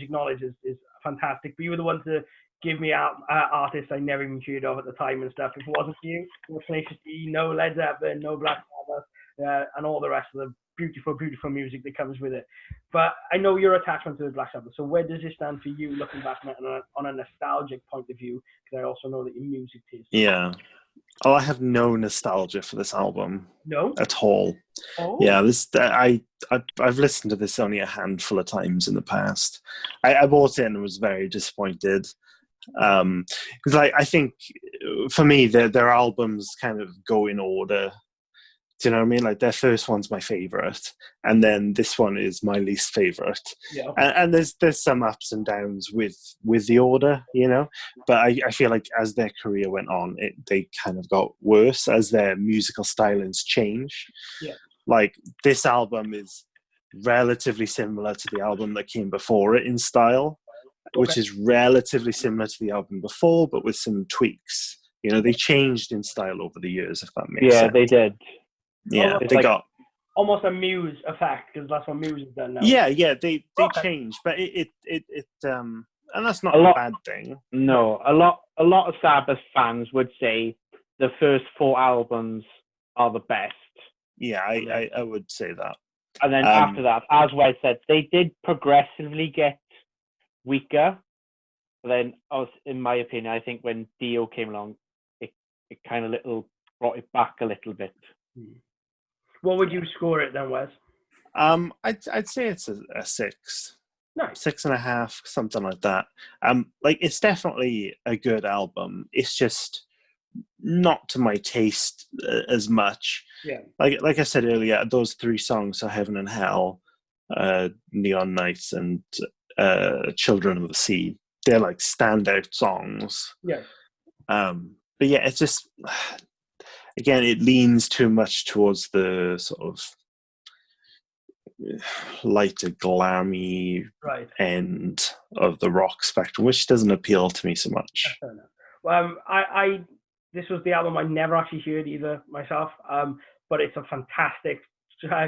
knowledge is fantastic, but you were the one to give me artists I never even heard of at the time and stuff. If it wasn't for you, it was Tenacious D, no Led Zeppelin, no Black Sabbath, and all the rest of the beautiful, beautiful music that comes with it. But I know your attachment to the Black Sabbath. So where does it stand for you, looking back on a nostalgic point of view? Because I also know that your music taste. Yeah. Oh, I have no nostalgia for this album. No? At all. Oh. Yeah, I've listened to this only a handful of times in the past. I bought it and was very disappointed. Because I think for me their albums kind of go in order. Do you know what I mean? Like their first one's my favorite, and then this one is my least favorite. Yeah. And there's some ups and downs with the order, you know. But I feel like as their career went on, they kind of got worse as their musical stylings change. Yeah. Like this album is relatively similar to the album that came before it in style, which is relatively similar to the album before, but with some tweaks. You know, they changed in style over the years, if that makes sense. Yeah, they did. Yeah, Almost they like, got almost a Muse effect, because that's what Muse has done now. Yeah, they changed, but it and that's not a bad thing. No, a lot of Sabbath fans would say the first 4 albums are the best. Yeah, I would say that. And then after that, as Wes said, they did progressively get weaker. But then, in my opinion, I think when Dio came along, it kind of brought it back a little bit. What would you score it then, Wes? I'd say it's a 6. Nice. 6.5, something like that. Like it's definitely a good album. It's just not to my taste as much. Yeah. Like I said earlier, those 3 songs are Heaven and Hell, Neon Nights, and Children of the Sea. They're like standout songs. Yeah. But yeah, it's just again, it leans too much towards the sort of lighter, glammy end of the rock spectrum, which doesn't appeal to me so much. Fair enough. Well, this was the album I never actually heard either myself, but it's a fantastic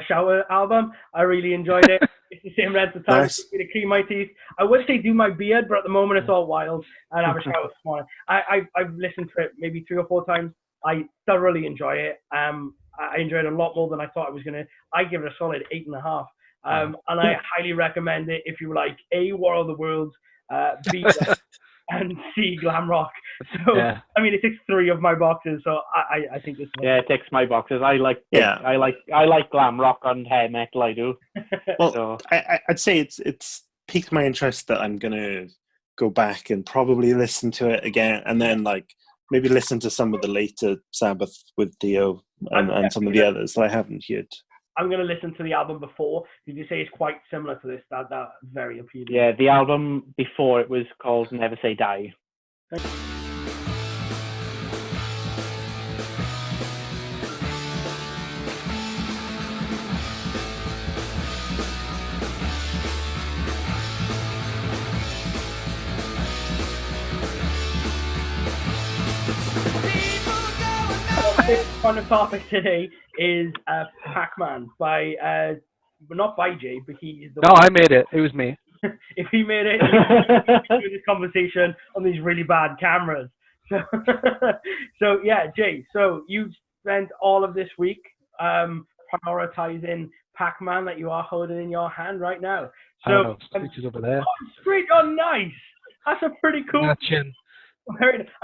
shower album. I really enjoyed it. It's the same length of time to clean my teeth. I wish they do my beard, but at the moment it's all wild. And I have a shower this morning. I've listened to it maybe 3 or 4 times. I thoroughly enjoy it. I enjoyed it a lot more than I thought I was going to. I give it a solid 8.5. And I highly recommend it if you like A, War of the Worlds, B, and C, glam rock. So I mean, it ticks 3 of my boxes. So I think this. It ticks my boxes. I like glam rock and hair metal. I do. Well, so. I'd say it's piqued my interest that I'm gonna go back and probably listen to it again, and then like maybe listen to some of the later Sabbath with Dio and some of the others that I haven't heard. I'm going to listen to the album before. Did you say it's quite similar to this? That very appealing. Yeah, the album before it was called Never Say Die. On the topic today is Pac-Man by not by Jay, but he is the one. I made it. It was me. If he made it, he do this conversation on these really bad cameras. So yeah, Jay. So you spent all of this week prioritizing Pac-Man that you are holding in your hand right now. So Stitch over there. Sweet, nice. That's a pretty cool. Gotcha.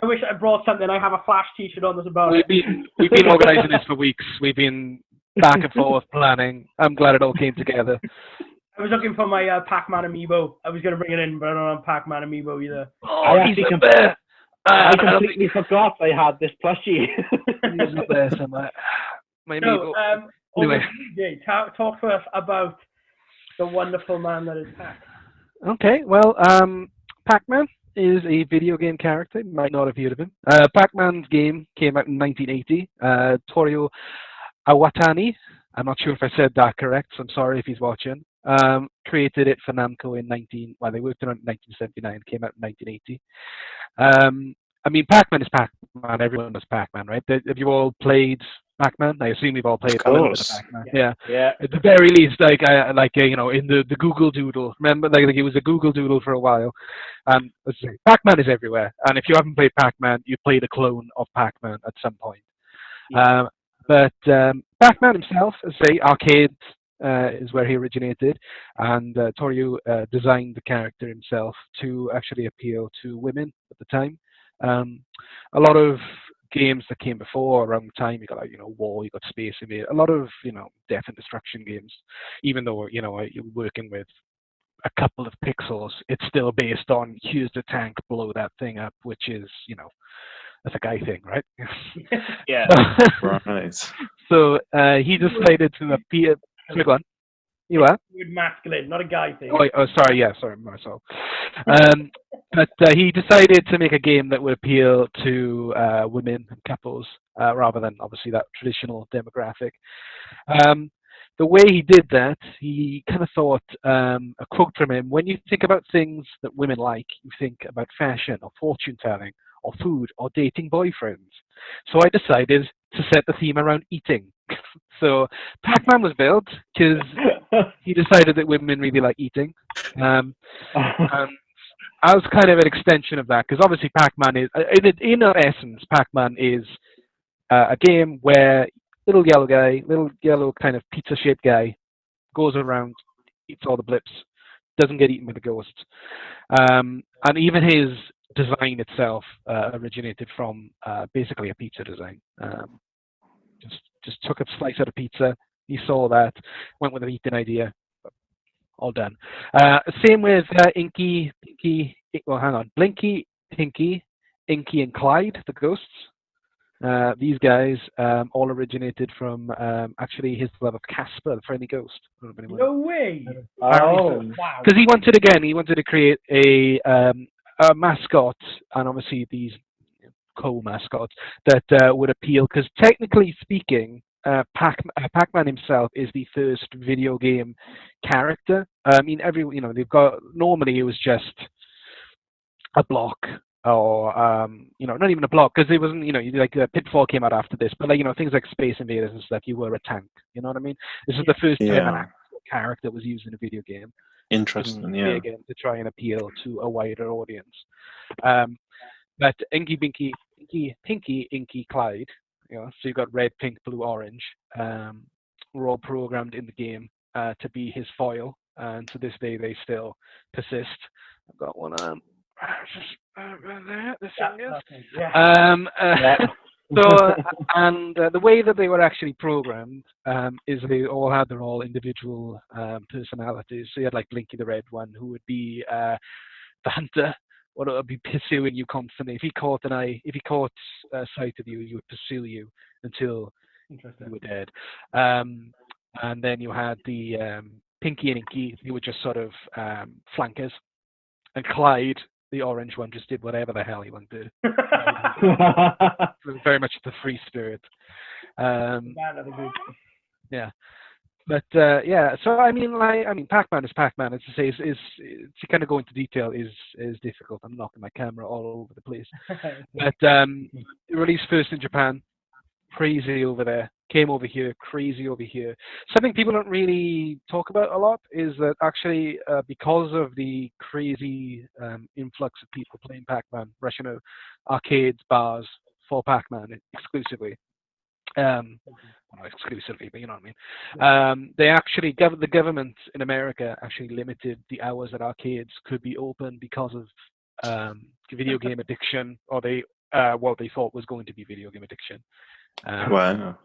I wish I brought something. I have a Flash T-shirt on this about. We've been organising this for weeks. We've been back and forth planning. I'm glad it all came together. I was looking for my Pac-Man amiibo. I was going to bring it in, but I don't have Pac-Man amiibo either. Oh, he's the best. I completely forgot I had this plushie. He's the best. My amiibo. Anyway, Jay, talk to us about the wonderful man that is Pac. Okay, well, Pac-Man is a video game character. You might not have heard of him. Pac-Man's game came out in 1980. Torio Awatani. I'm not sure if I said that correct, so I'm sorry if he's watching. created it for Namco in they worked on it in 1979, came out in 1980. I mean, Pac-Man is Pac-Man. Everyone knows Pac-Man, right? Have you all played Pac-Man? I assume you've all played a little bit of Pac-Man. Yeah. At the very least, in the Google Doodle. Remember, like it was a Google Doodle for a while. And let's say Pac-Man is everywhere. And if you haven't played Pac-Man, you played a clone of Pac-Man at some point. But Pac-Man himself, as I say, arcade is where he originated, and Toru designed the character himself to actually appeal to women at the time. A lot of games that came before around the time, you got War, you got Space Invaders, a lot of death and destruction games. Even though you're working with a couple of pixels, it's still based on here's the tank, blow that thing up, which is that's a guy thing, right? Yeah. Right. So he decided to appear. Sorry, go on. You are? Good masculine, not a guy thing. Sorry, myself. But he decided to make a game that would appeal to women and couples rather than obviously that traditional demographic. The way he did that, he kind of thought, a quote from him, when you think about things that women like, you think about fashion or fortune telling or food or dating boyfriends. So I decided to set the theme around eating. So Pac-Man was built because he decided that women really like eating. And as kind of an extension of that, because obviously Pac-Man is, in essence, Pac-Man is a game where little yellow kind of pizza-shaped guy goes around, eats all the blips, doesn't get eaten by the ghosts. And even his design itself originated from basically a pizza design. Just took a slice out of pizza. He saw that, went with an eating idea. All done. Same with Blinky, Pinky, Inky, and Clyde, the ghosts. These guys all originated from actually his love of Casper, the friendly ghost. No way! Wow. Because he wanted to create a mascot, and obviously these co-mascots that would appeal. Because technically speaking, Pac-Man himself is the first video game character. I mean, they've got, normally it was just a block, or not even a block, because it wasn't, like Pitfall came out after this, but things like Space Invaders and stuff, you were a tank. You know what I mean? This is the first time an actual character was used in a video game. Interesting, yeah. Again, to try and appeal to a wider audience. But Inky, Pinky, Inky, Clyde, so you've got red, pink, blue, orange, were all programmed in the game to be his foil, and to this day they still persist. I've got one there. So, and the way that they were actually programmed is they all had their all individual personalities. So you had like Blinky the red one, who would be the hunter, or it would be pursuing you constantly. If he caught sight of you, he would pursue you until you were dead. And then you had the Pinky and Inky, who were just sort of flankers. And Clyde, the orange one, just did whatever the hell he wanted to do. Very much the free spirit. Yeah. But so I mean, Pac-Man is Pac-Man. It's to say, to kind of go into detail is difficult. I'm knocking my camera all over the place. But it released first in Japan, crazy over there. Came over here, crazy over here. Something people don't really talk about a lot is that actually, because of the crazy influx of people playing Pac-Man, rushing out arcades, bars for Pac-Man exclusively. Not exclusively, but you know what I mean. They actually, the government in America actually limited the hours that arcades could be open because of video game addiction, or what they thought was going to be video game addiction. Wow.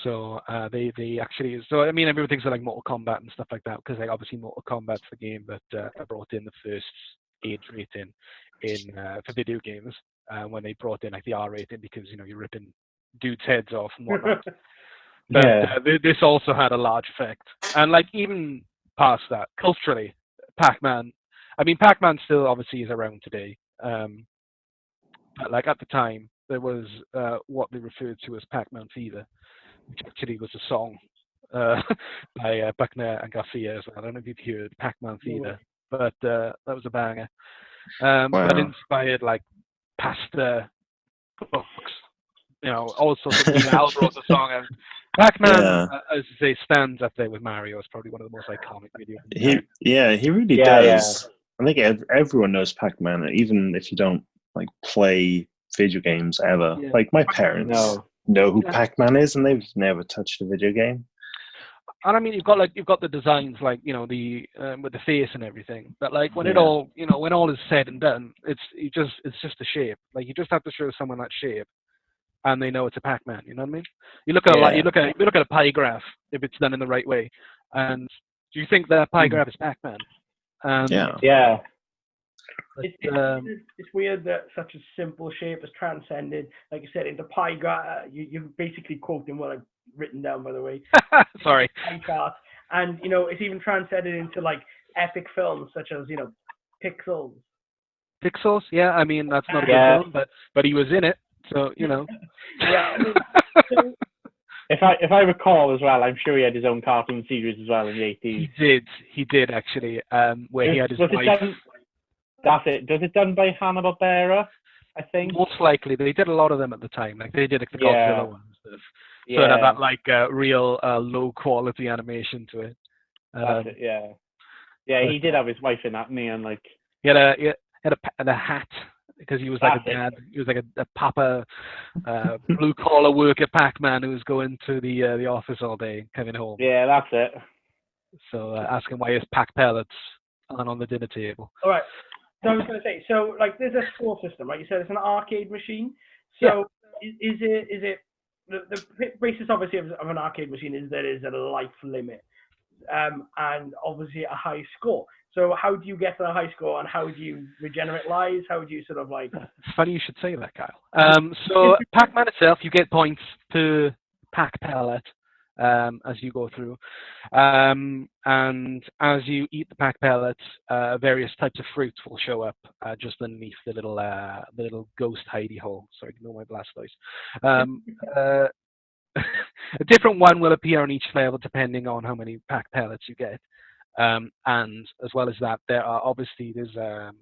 So they actually, so I mean, everyone thinks of like Mortal Kombat and stuff like that, because like obviously Mortal Kombat's the game that brought in the first age rating for video games, when they brought in like the R rating, because you're ripping dudes' heads off and whatnot. But this also had a large effect, and like even past that, culturally, Pac-Man still obviously is around today, but like at the time there was what they referred to as Pac-Man fever, which actually was a song by Buckner and Garcia as well. I don't know if you've heard Pac-Man Theater, but that was a banger. But inspired like pasta books, all sorts of. Al wrote the song, and Pac-Man, as I say, stands up there with Mario. It's probably one of the most iconic video games. He really does. I think everyone knows Pac-Man, even if you don't like play video games ever. Yeah. Like my parents know who Pac-Man is, and they've never touched a video game. And I mean, you've got the designs like the with the face and everything. But like when it all when all is said and done, it's just a shape. Like you just have to show someone that shape, and they know it's a Pac-Man. You know what I mean? You look at you look at a pie graph if it's done in the right way, and do you think that pie graph is Pac-Man? Yeah. It's weird that such a simple shape has transcended, like you said, into pie graph. You're basically quoting what I've written down, by the way. Sorry. Pie chart. And it's even transcended into like epic films such as Pixels. Pixels, yeah. I mean that's not a good film, but he was in it, so Yeah. I mean, so, if I recall as well, I'm sure he had his own cartoon series as well in the 80s. He did actually, where he had his wife. That's it. Was it done by Hanna-Barbera, I think? Most likely. They did a lot of them at the time. Like they did the Godzilla one and stuff. So it had that like real low quality animation to it. That's it, yeah. Yeah, he did have his wife in that, and like he had a hat because he was like a dad. He was like a papa, blue collar worker Pac-Man who was going to the office all day, coming home. Yeah, that's it. So asking why his Pac pellets aren't on the dinner table. All right. So I was going to say, so like there's a score system, right? You said it's an arcade machine. So is it the basis obviously of an arcade machine is there is a life limit, and obviously a high score. So how do you get to the high score, and how do you regenerate lives? How do you sort of like? It's funny you should say that, Kyle. So Pac-Man itself, you get points per Pac pellet. As you go through, and as you eat the Pac pellets, various types of fruits will show up just underneath the little ghost hidey hole. Sorry, ignore my Blastoise. A different one will appear on each level depending on how many Pac pellets you get, and as well as that, there's a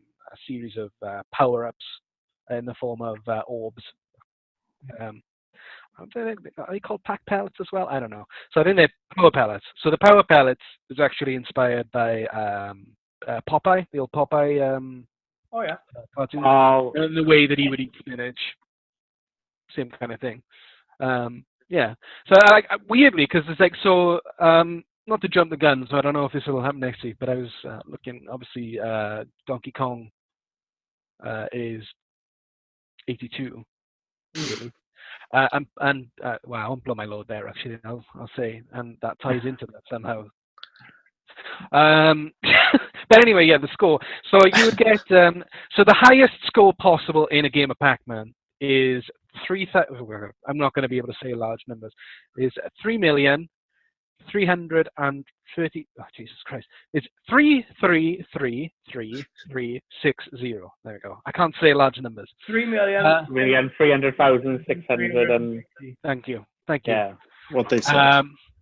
series of power-ups in the form of orbs. Are they called Pac pellets as well? I don't know. So I think they're power pellets. So the power pellets is actually inspired by Popeye, the old Popeye cartoon. And the way that he would eat spinach. Same kind of thing. So weirdly, because it's like not to jump the gun, so I don't know if this will happen next week, but I was looking, obviously Donkey Kong is 82. Really. Wow, I won't blow my load there. Actually, I'll say, and that ties into that somehow. But anyway, the score. So you would get so the highest score possible in a game of Pac-Man is 3,000. I'm not going to be able to say large numbers. Is 3,330,000. Oh, Jesus Christ! It's 3,333,360. There we go. I can't say large numbers. 3,300,600 and. Thank you. Yeah. What they say.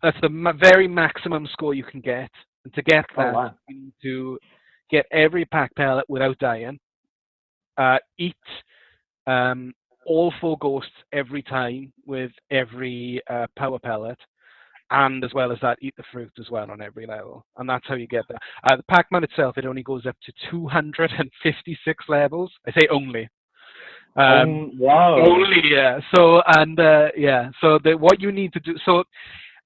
That's the very maximum score you can get, and to get that, you need to get every Pac pellet without dying. Eat all 4 ghosts every time with every power pellet. And as well as that, eat the fruit as well on every level. And that's how you get that. The Pac-Man itself, it only goes up to 256 levels. I say only. Wow. Only, yeah. So, so what you need to do, so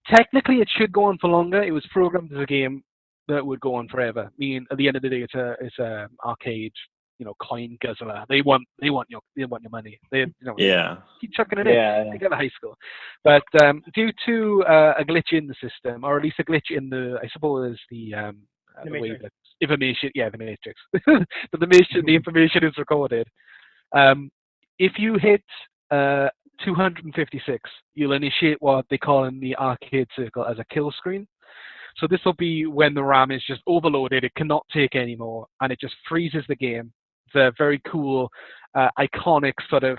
technically it should go on for longer. It was programmed as a game that would go on forever. I mean, at the end of the day, it's a arcade, coin guzzler. They want your money. They keep chucking it in. They get a high score. But due to a glitch in the system, or at least a glitch in the, I suppose the way that information, the matrix, but the information is recorded. If you hit 256, you'll initiate what they call in the arcade circle as a kill screen. So this will be when the RAM is just overloaded, it cannot take anymore, and it just freezes the game. It's a very cool, iconic sort of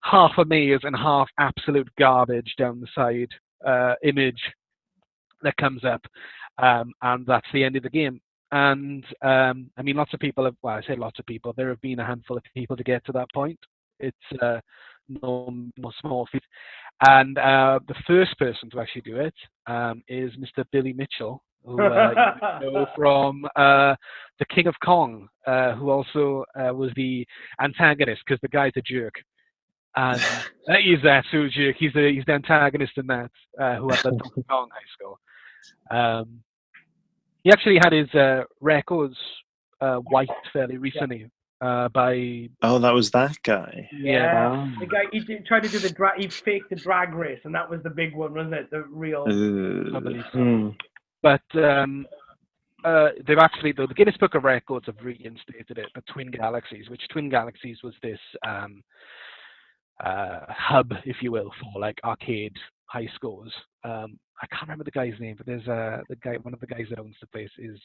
half a maze and half absolute garbage down the side image that comes up, and that's the end of the game. And I mean, lots of people have. Well, I say lots of people. There have been a handful of people to get to that point. It's no small feat. And the first person to actually do it is Mr. Billy Mitchell, who you know from the King of Kong, who also was the antagonist because the guy's a jerk. And he's that so jerk. He's the antagonist in that, who had the Donkey Kong high score. He actually had his records wiped fairly recently by. Oh, that was that guy. Yeah, the guy tried to do he faked the drag race, and that was the big one, wasn't it? The real. I believe so. But they've actually, though, the Guinness Book of Records have reinstated it, the Twin Galaxies, which Twin Galaxies was this hub, if you will, for like arcade high scores. I can't remember the guy's name, but there's one of the guys that owns the place is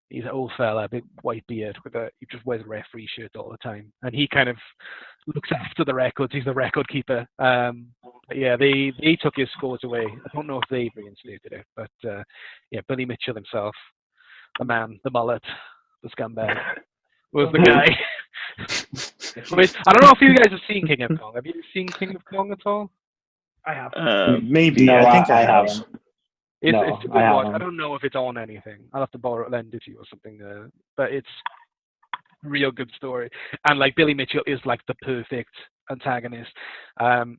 he's an old fella, big white beard he just wears a referee shirt all the time, and he kind of looks after the records. He's the record keeper. But yeah, they took his scores away. I don't know if they've reinstated it, but yeah, Billy Mitchell himself, the man, the mullet, the scumbag, was the guy. I don't know if you guys have seen King of Kong. Have you seen King of Kong at all? I have. Maybe. No, I think I haven't. It's No, a good I watch. haven't. I don't know if it's on anything. I'll have to borrow it, lend it to you or something. But it's a real good story. And like Billy Mitchell is like the perfect antagonist.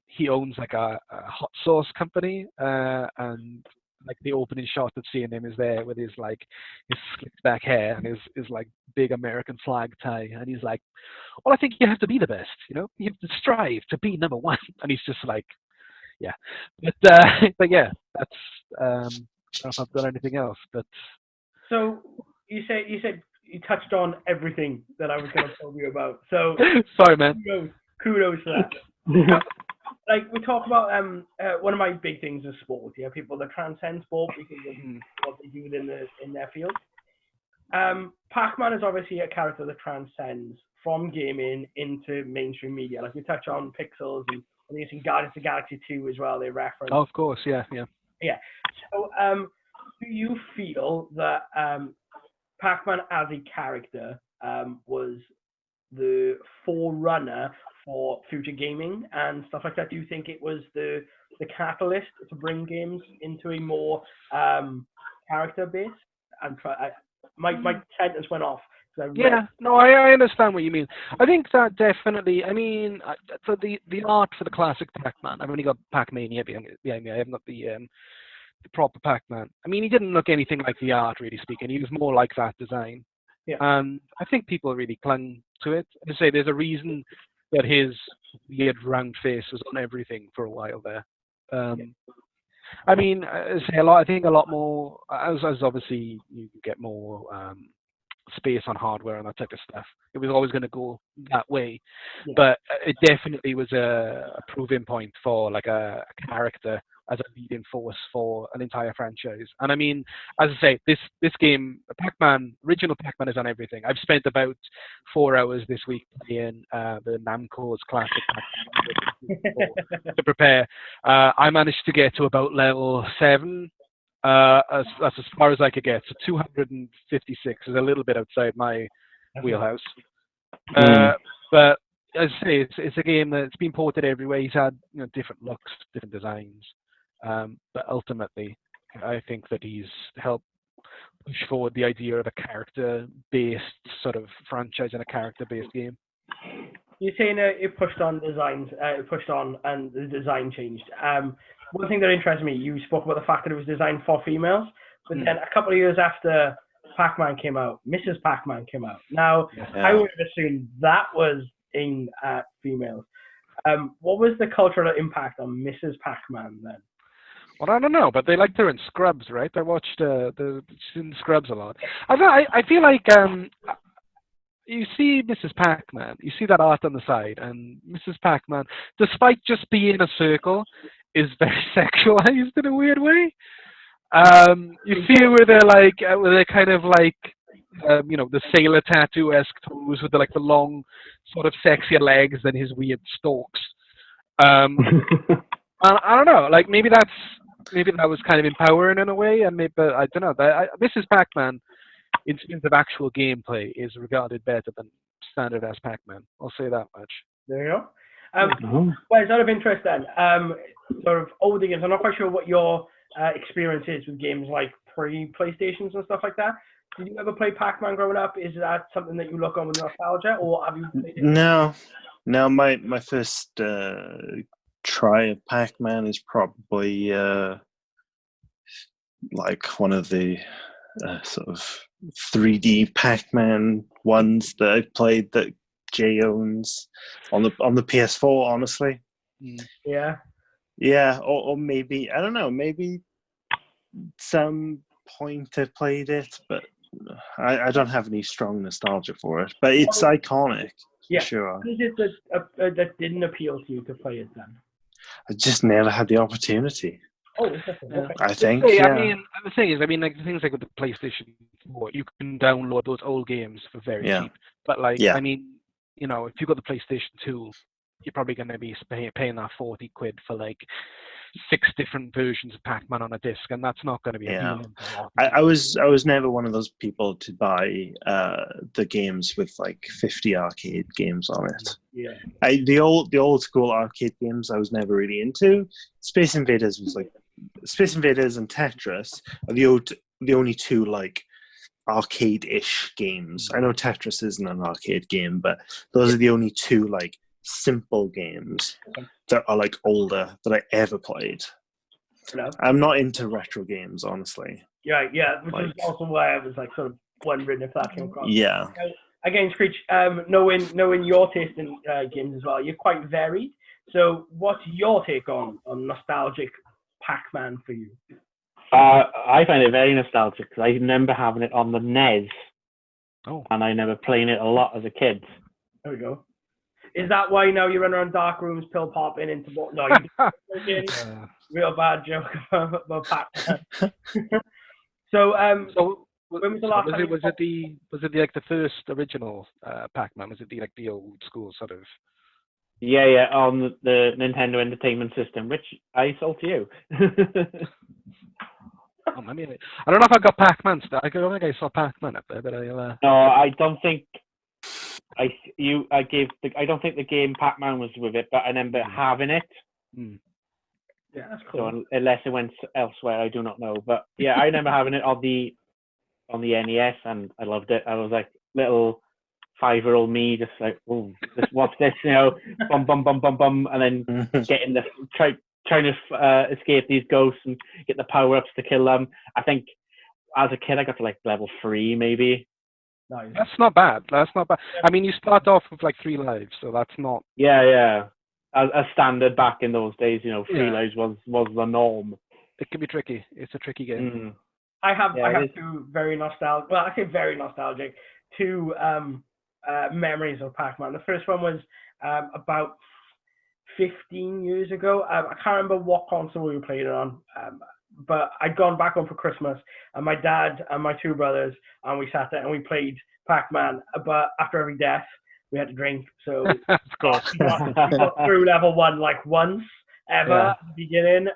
He owns like a hot sauce company, and like the opening shot of seeing him is there with his slicked back hair and his like big American flag tie, and he's like, well, I think you have to be the best, you know, you have to strive to be number one, and he's just like, yeah, but yeah, that's I don't know if I've got anything else, but so you said you touched on everything that I was going to tell you about. So sorry, man. Kudos for that. Like we talk about one of my big things is sport. You have people that transcend sport because of what they do in their field. Pac-Man is obviously a character that transcends from gaming into mainstream media. Like you touch on Pixels and you see Guardians of the Galaxy 2 as well. They reference. Oh, of course, yeah. So, do you feel that Pac-Man as a character was the forerunner for future gaming and stuff like that? Do you think it was the catalyst to bring games into a more character base? My sentence went off. Yeah, no, I understand what you mean. I think that definitely. I mean, for the art for the classic Pac-Man, I've only got Pac-Mania behind me. I haven't got the proper Pac-Man. I mean, he didn't look anything like the art, really speaking. He was more like that design. Yeah. And I think people really clung to it. As I say, there's a reason that his weird round face was on everything for a while there. I mean, I think a lot more, as obviously you get more space on hardware and that type of stuff, it was always going to go that way. Yeah. But it definitely was a proving point for like a character as a leading force for an entire franchise. And I mean, as I say, this game, Pac-Man, original Pac-Man is on everything. I've spent about 4 hours this week playing the Namco's classic Pac-Man to prepare. I managed to get to about level 7. That's as far as I could get. So 256 is a little bit outside my wheelhouse. But as I say, it's a game that's been ported everywhere. He's had different looks, different designs. But ultimately, I think that he's helped push forward the idea of a character-based sort of franchise and a character-based game. You're saying it pushed on designs, and the design changed. One thing that interested me, you spoke about the fact that it was designed for females, but then a couple of years after Pac-Man came out, Mrs. Pac-Man came out. Now, I would have assumed that was aimed at females. What was the cultural impact on Mrs. Pac-Man then? Well, I don't know, but they liked her in Scrubs, right? I watched she's in Scrubs a lot. I feel like you see Mrs. Pac-Man, you see that art on the side, and Mrs. Pac-Man, despite just being a circle, is very sexualized in a weird way. You see where they're kind of like, the sailor tattoo-esque toes with the long, sort of sexier legs than his weird stalks. I don't know, like maybe that's maybe that was kind of empowering in a way, and maybe I don't know. Mrs. Pac-Man, in terms of actual gameplay, is regarded better than standard as Pac-Man. I'll say that much. There you go. Well, it's out of interest then. Sort of older games. I'm not quite sure what your experience is with games like pre-PlayStations and stuff like that. Did you ever play Pac-Man growing up? Is that something that you look on with nostalgia, or have you played it? No. My first try of Pac-Man is probably like one of the sort of 3D Pac-Man ones that I played that Jay owns on the PS4. Honestly, Yeah, or maybe I don't know. Maybe some point I played it, but I don't have any strong nostalgia for it. But it's iconic, for sure. What is it that didn't appeal to you to play it then? I just never had the opportunity. Oh, interesting. Yeah. Okay. I think. I mean, the thing is, like things like with the PlayStation 4, you can download those old games for very cheap. But I mean, if you got the PlayStation 2, you're probably going to be paying that 40 quid for like 6 different versions of Pac-Man on a disc, and that's not going to be appealing to a lot. I was never one of those people to buy the games with like 50 arcade games on it. Yeah. The old school arcade games I was never really into. Space Invaders and Tetris are the only two like arcade-ish games. I know Tetris isn't an arcade game, but those are the only two like simple games that are like older that I ever played. I'm not into retro games, honestly. Yeah, which is also why I was like sort of wondering if that came across. Yeah. Again, Screech, knowing your taste in games as well, you're quite varied. So, what's your take on nostalgic Pac-Man for you? I find it very nostalgic because I remember having it on the NES. Oh. And I remember playing it a lot as a kid. There we go. Is that why now you run around dark rooms, pill popping into what? No, you real bad joke about Pac-Man. So when was the last time? Was it like the first original Pac-Man? Was it the old school sort of? Yeah, on the Nintendo Entertainment System, which I sold to you. I don't know if I got Pac-Man stuff. I don't think I saw Pac-Man up there, but No, I don't think. I don't think the game Pac-Man was with it, but I remember having it. Yeah, that's cool. So unless it went elsewhere, I do not know. But yeah, I remember having it on the NES, and I loved it. I was like little 5-year-old me, just like, oh, just watch this, bum bum bum bum bum, and then getting trying to escape these ghosts and get the power-ups to kill them. I think as a kid, I got to like level 3 maybe. Nice. That's not bad. I mean, you start off with like 3 lives, so that's not. Yeah. As standard back in those days, 3 lives was the norm. It can be tricky. It's a tricky game. I have two very nostalgic. Well, I say very nostalgic. 2 memories of Pac-Man. The first one was about 15 years ago. I can't remember what console we were playing it on. But I'd gone back home for Christmas, and my dad and my 2 brothers, and we sat there and we played Pac-Man. But after every death, we had to drink. So of course, we got through level 1 like once ever at the beginning.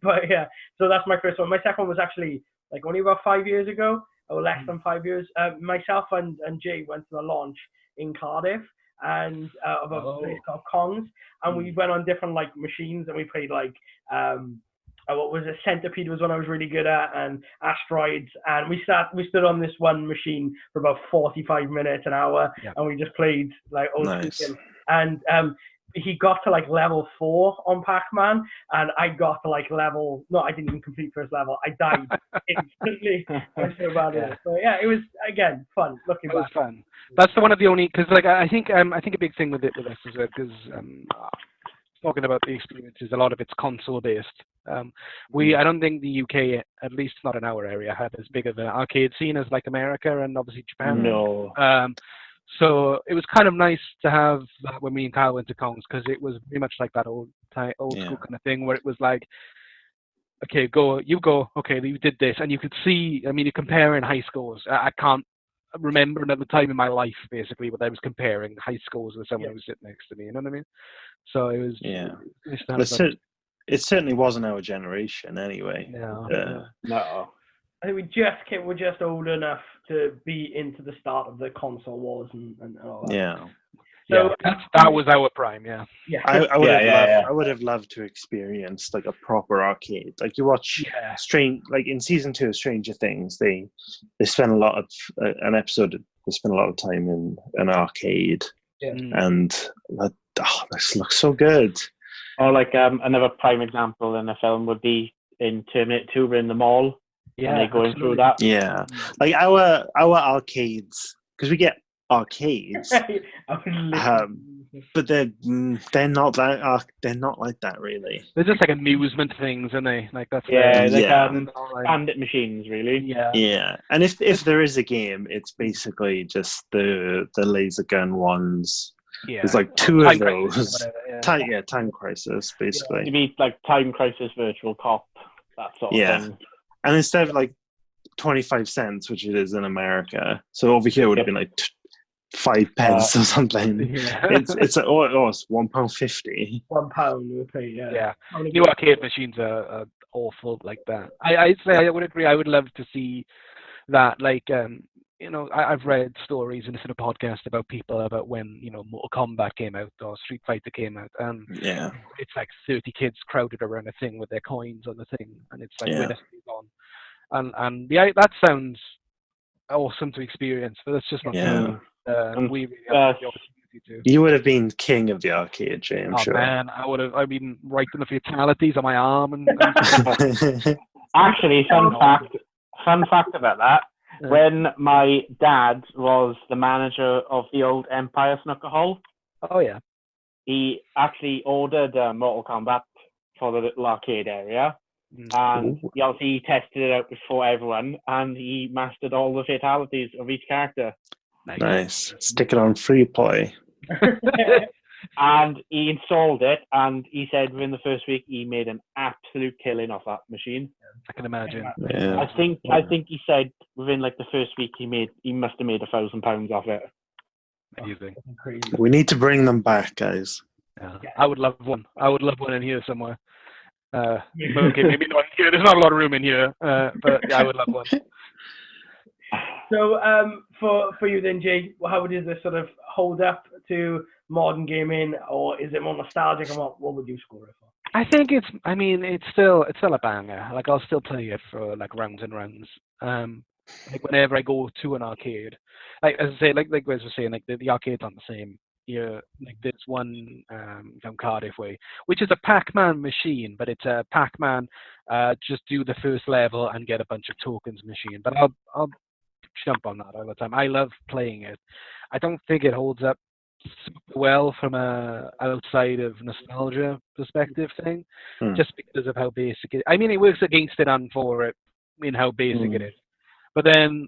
But yeah, so that's my first one. My second one was actually like only about 5 years ago, or less than 5 years. Myself and Jay went to the launch in Cardiff and of a place called Kong's, and we went on different like machines, and we played like what was it? Centipede was one I was really good at, and Asteroids. And we stood on this one machine for about 45 minutes, an hour, and we just played like old school. And he got to like level 4 on Pac-Man, and I got to like I didn't even complete first level. I died instantly. I was so bad at it. So yeah, it was again fun. Looking back, it was fun. That's one of the only, because like I think a big thing with this is because talking about the experiences, a lot of it's console based. I don't think the UK, at least not in our area, had as big of an arcade scene as like America and obviously Japan. No. So it was kind of nice to have that when me and Kyle went to Kongs, because it was very much like that old school kind of thing where it was like, okay, you go, okay, you did this, and you could see. I mean, you're comparing high scores. I can't remember another time in my life basically where I was comparing high scores with someone who was sitting next to me. You know what I mean? So it was. it certainly wasn't our generation anyway. No. No. I think we're just old enough to be into the start of the console wars and all that. Yeah. So that was our prime. Yeah. Yeah. I would have loved to experience like a proper arcade. Like you watch like in season 2 of Stranger Things, they spend a lot of an episode. They spend a lot of time in an arcade, and this looks so good. Or like another prime example in a film would be in Terminator 2, we're in the mall. Yeah, and they're going through that. Yeah, like our arcades, because we get arcades, but they're not like that really. They're just like amusement things, aren't they? Like that's bandit machines, really. Yeah. And if there is a game, it's basically just the laser gun ones. Yeah, there's like 2 of those. Crisis, whatever, Time Crisis, basically. You mean like Time Crisis, Virtual Cop, that sort of thing. And instead of like 25 cents, which it is in America, so over here it would have been like 5 pence or something. It's £1.50. £1 we pay. Yeah. New arcade machines are awful like that. I'd say I would agree. I would love to see that. Like, I've read stories and listened to podcasts about people about when Mortal Kombat came out or Street Fighter came out, and it's like 30 kids crowded around a thing with their coins on the thing, and it's like winner stays on. And that sounds awesome to experience, but that's just not true. We really have the opportunity to. You would have been king of the arcade, Jay, I'm sure. Man, I would have. I mean, writing the fatalities on my arm and Actually, fun fact about that. When my dad was the manager of the old Empire Snooker Hall, he actually ordered Mortal Kombat for the little arcade area. And he tested it out before everyone, and he mastered all the fatalities of each character. Nice. Stick it on free play. And he installed it, and he said within the first week he made an absolute killing off that machine. I can imagine. Yeah. I think he said within like the first week he must have made £1,000 off it. Amazing. We need to bring them back, guys. Yeah. I would love one. I would love one in here somewhere. Okay, maybe not here. There's not a lot of room in here, but yeah, I would love one. So, for you then, Jay, how does this sort of hold up to modern gaming, or is it more nostalgic? And what would you score it for? I think it's still a banger. Like I'll still play it for like rounds and rounds. Like whenever I go to an arcade, like as I say, like Wes was saying, like the arcades aren't the same. Yeah, like there's one from Cardiff way, which is a Pac-Man machine, but it's a Pac-Man just do the first level and get a bunch of tokens machine. But I'll jump on that all the time. I love playing it. I don't think it holds up super well from a outside of nostalgia perspective thing, just because of how basic it. I mean, it works against it and for it in how basic it is. But then,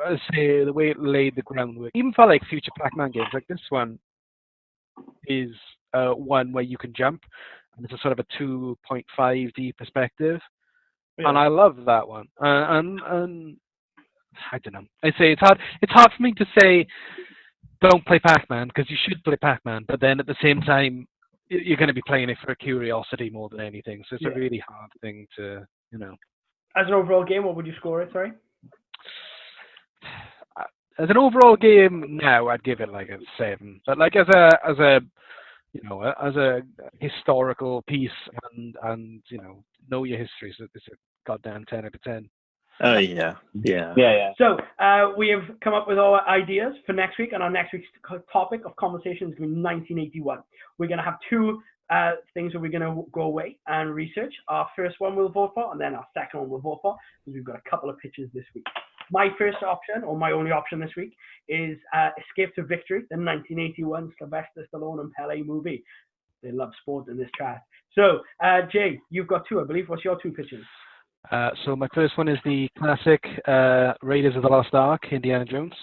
I say the way it laid the groundwork, even for like future Pac-Man games, like this one is one where you can jump, and it's a sort of a 2.5D perspective, and I love that one. And I don't know. I say it's hard. It's hard for me to say don't play Pac-Man because you should play Pac-Man, but then at the same time you're going to be playing it for a curiosity more than anything. So it's a really hard thing to, As an overall game, what would you score it? Sorry. As an overall game, now I'd give it like a 7. But like as a historical piece and know your history, so it's a goddamn 10 out of 10. Oh yeah. So we have come up with our ideas for next week, and our next week's topic of conversation is going to be 1981. We're going to have 2 things that we're going to go away and research. Our first one we'll vote for, and then our second one we'll vote for, because we've got a couple of pitches this week. My first option, or my only option this week, is Escape to Victory, the 1981 Sylvester Stallone and Pele movie. They love sport in this chat. So, Jay, you've got 2, I believe. What's your 2 pitches? So my first one is the classic Raiders of the Lost Ark, Indiana Jones,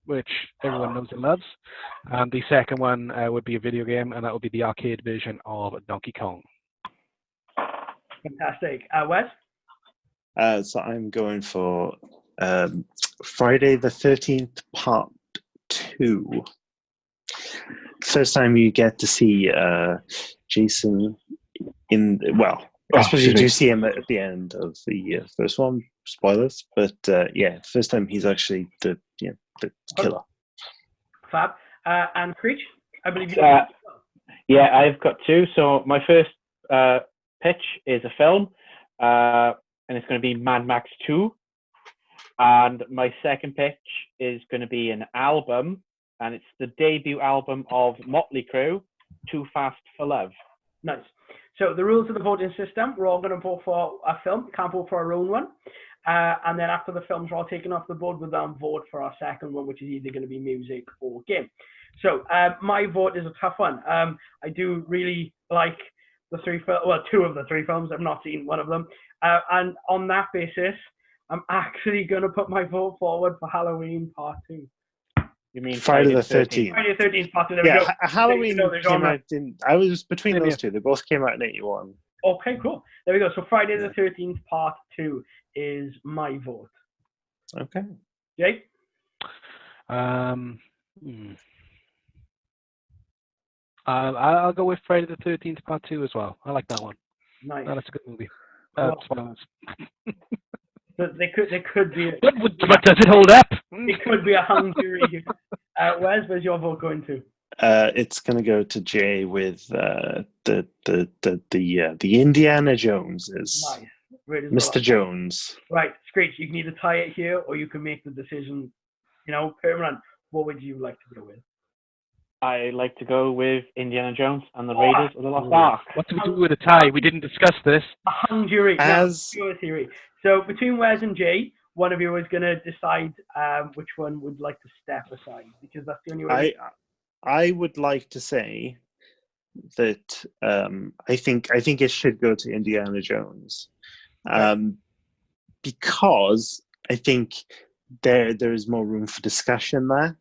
which everyone knows and loves. And the second one would be a video game, and that would be the arcade version of Donkey Kong. Fantastic. Wes? So I'm going for Friday the 13th Part 2. first time you get to see Jason I suppose you do see him at the end of the first one. Spoilers, but first time he's actually the killer. Fab. And Creech, I believe you. Yeah, I've got two. So my first pitch is a film, and it's going to be Mad Max 2. And my second pitch is going to be an album, and it's the debut album of Motley Crue, Too Fast for Love. Nice. So the rules of the voting system, we're all going to vote for a film. Can't vote for our own one. And then after the films are all taken off the board, we'll then vote for our second one, which is either going to be music or game. So my vote is a tough one. I do really like the two of the three films. I've not seen one of them. And on that basis, I'm actually going to put my vote forward for Halloween Part 2. You mean Friday the 13th? Friday the 13th Part 2. There yeah, we go. Halloween came out I was between those two. They both came out in 81. Okay, cool. There we go. So Friday the 13th Part 2 is my vote. Okay. Jake? I'll go with Friday the 13th Part 2 as well. I like that one. Nice. That's a good movie. Spoilers. They could be. But does it hold up? It could be a hung jury. Where's your vote going to? It's going to go to Jay with the Indiana Joneses. Nice. Mr. Jones. Right, Screech. You can either tie it here, or you can make the decision. Permanent. What would you like to go with? I like to go with Indiana Jones and the Raiders of the Lost Ark. What do we do with a tie? We didn't discuss this. A hung jury. Your theory. So between Wes and Jay, one of you is going to decide which one would like to step aside, because that's the only way. I would like to say that I think it should go to Indiana Jones, because I think there is more room for discussion there.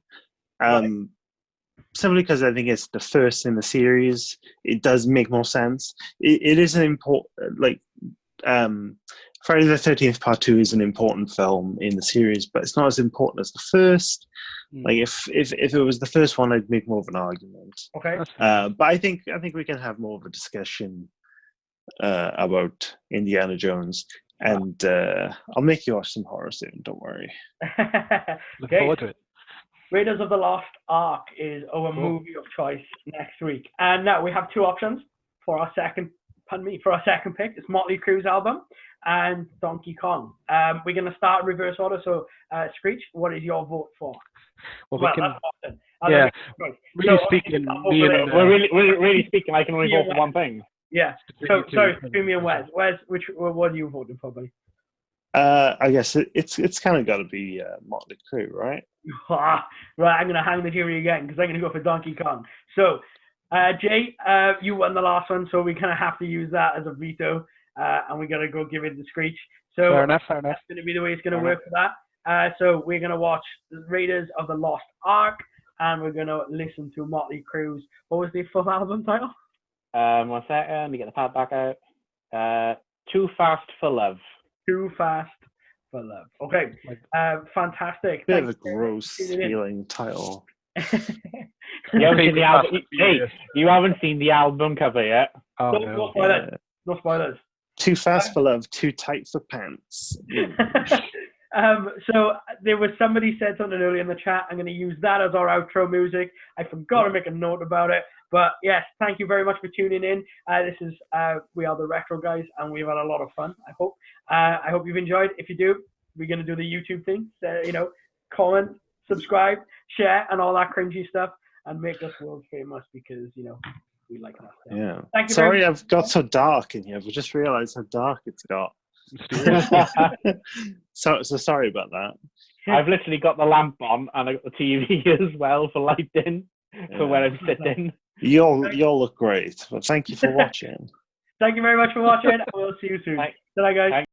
Simply because I think it's the first in the series, it does make more sense. It is an important, Friday the 13th Part 2 is an important film in the series, but it's not as important as the first. Like if it was the first one, I'd make more of an argument. Okay. But I think we can have more of a discussion about Indiana Jones, and I'll make you watch some horror soon. Don't worry. Look forward to it. Raiders of the Lost Ark is our movie of choice next week, and now we have two options for our second pick. It's Motley Crue's album and Donkey Kong. We're going to start in reverse order. So, Screech, what is your vote for? Really speaking, really speaking, I can only vote for one thing. Yeah. So, sorry, between me and Wes. Wes, what are you voting for, buddy? I guess it's kind of got to be Motley Crue, right? Right, I'm going to hang the jury again because I'm going to go for Donkey Kong. So, Jay, you won the last one, so we kind of have to use that as a veto, and we got to go give it the Screech. So fair enough. That's going to be the way it's going to work for that. So we're going to watch Raiders of the Lost Ark, and we're going to listen to Motley Crue's, what was the full album title? 1 second, let me get the pad back out. Too Fast for Love. Too Fast for Love. Okay, fantastic. Bit of a gross feeling title. You haven't seen the album. Hey, you haven't seen the album cover yet. Oh, no spoilers. Too Fast for Love, Too Tight for Pants. So there was somebody said something earlier in the chat. I'm going to use that as our outro music. I forgot to make a note about it. But yes, thank you very much for tuning in. This is we are the Retro Guys, and we've had a lot of fun. I hope. I hope you've enjoyed. If you do, we're going to do the YouTube thing. Comment, subscribe, share, and all that cringy stuff, and make us world famous because we like that stuff. Yeah. Thank you. Sorry, I've got so dark in here. We just realised how dark it's got. So sorry about that. I've literally got the lamp on, and I got the TV as well for lighting for when I'm sitting. You'll look great. But thank you for watching. Thank you very much for watching. We'll see you soon. Bye, guys.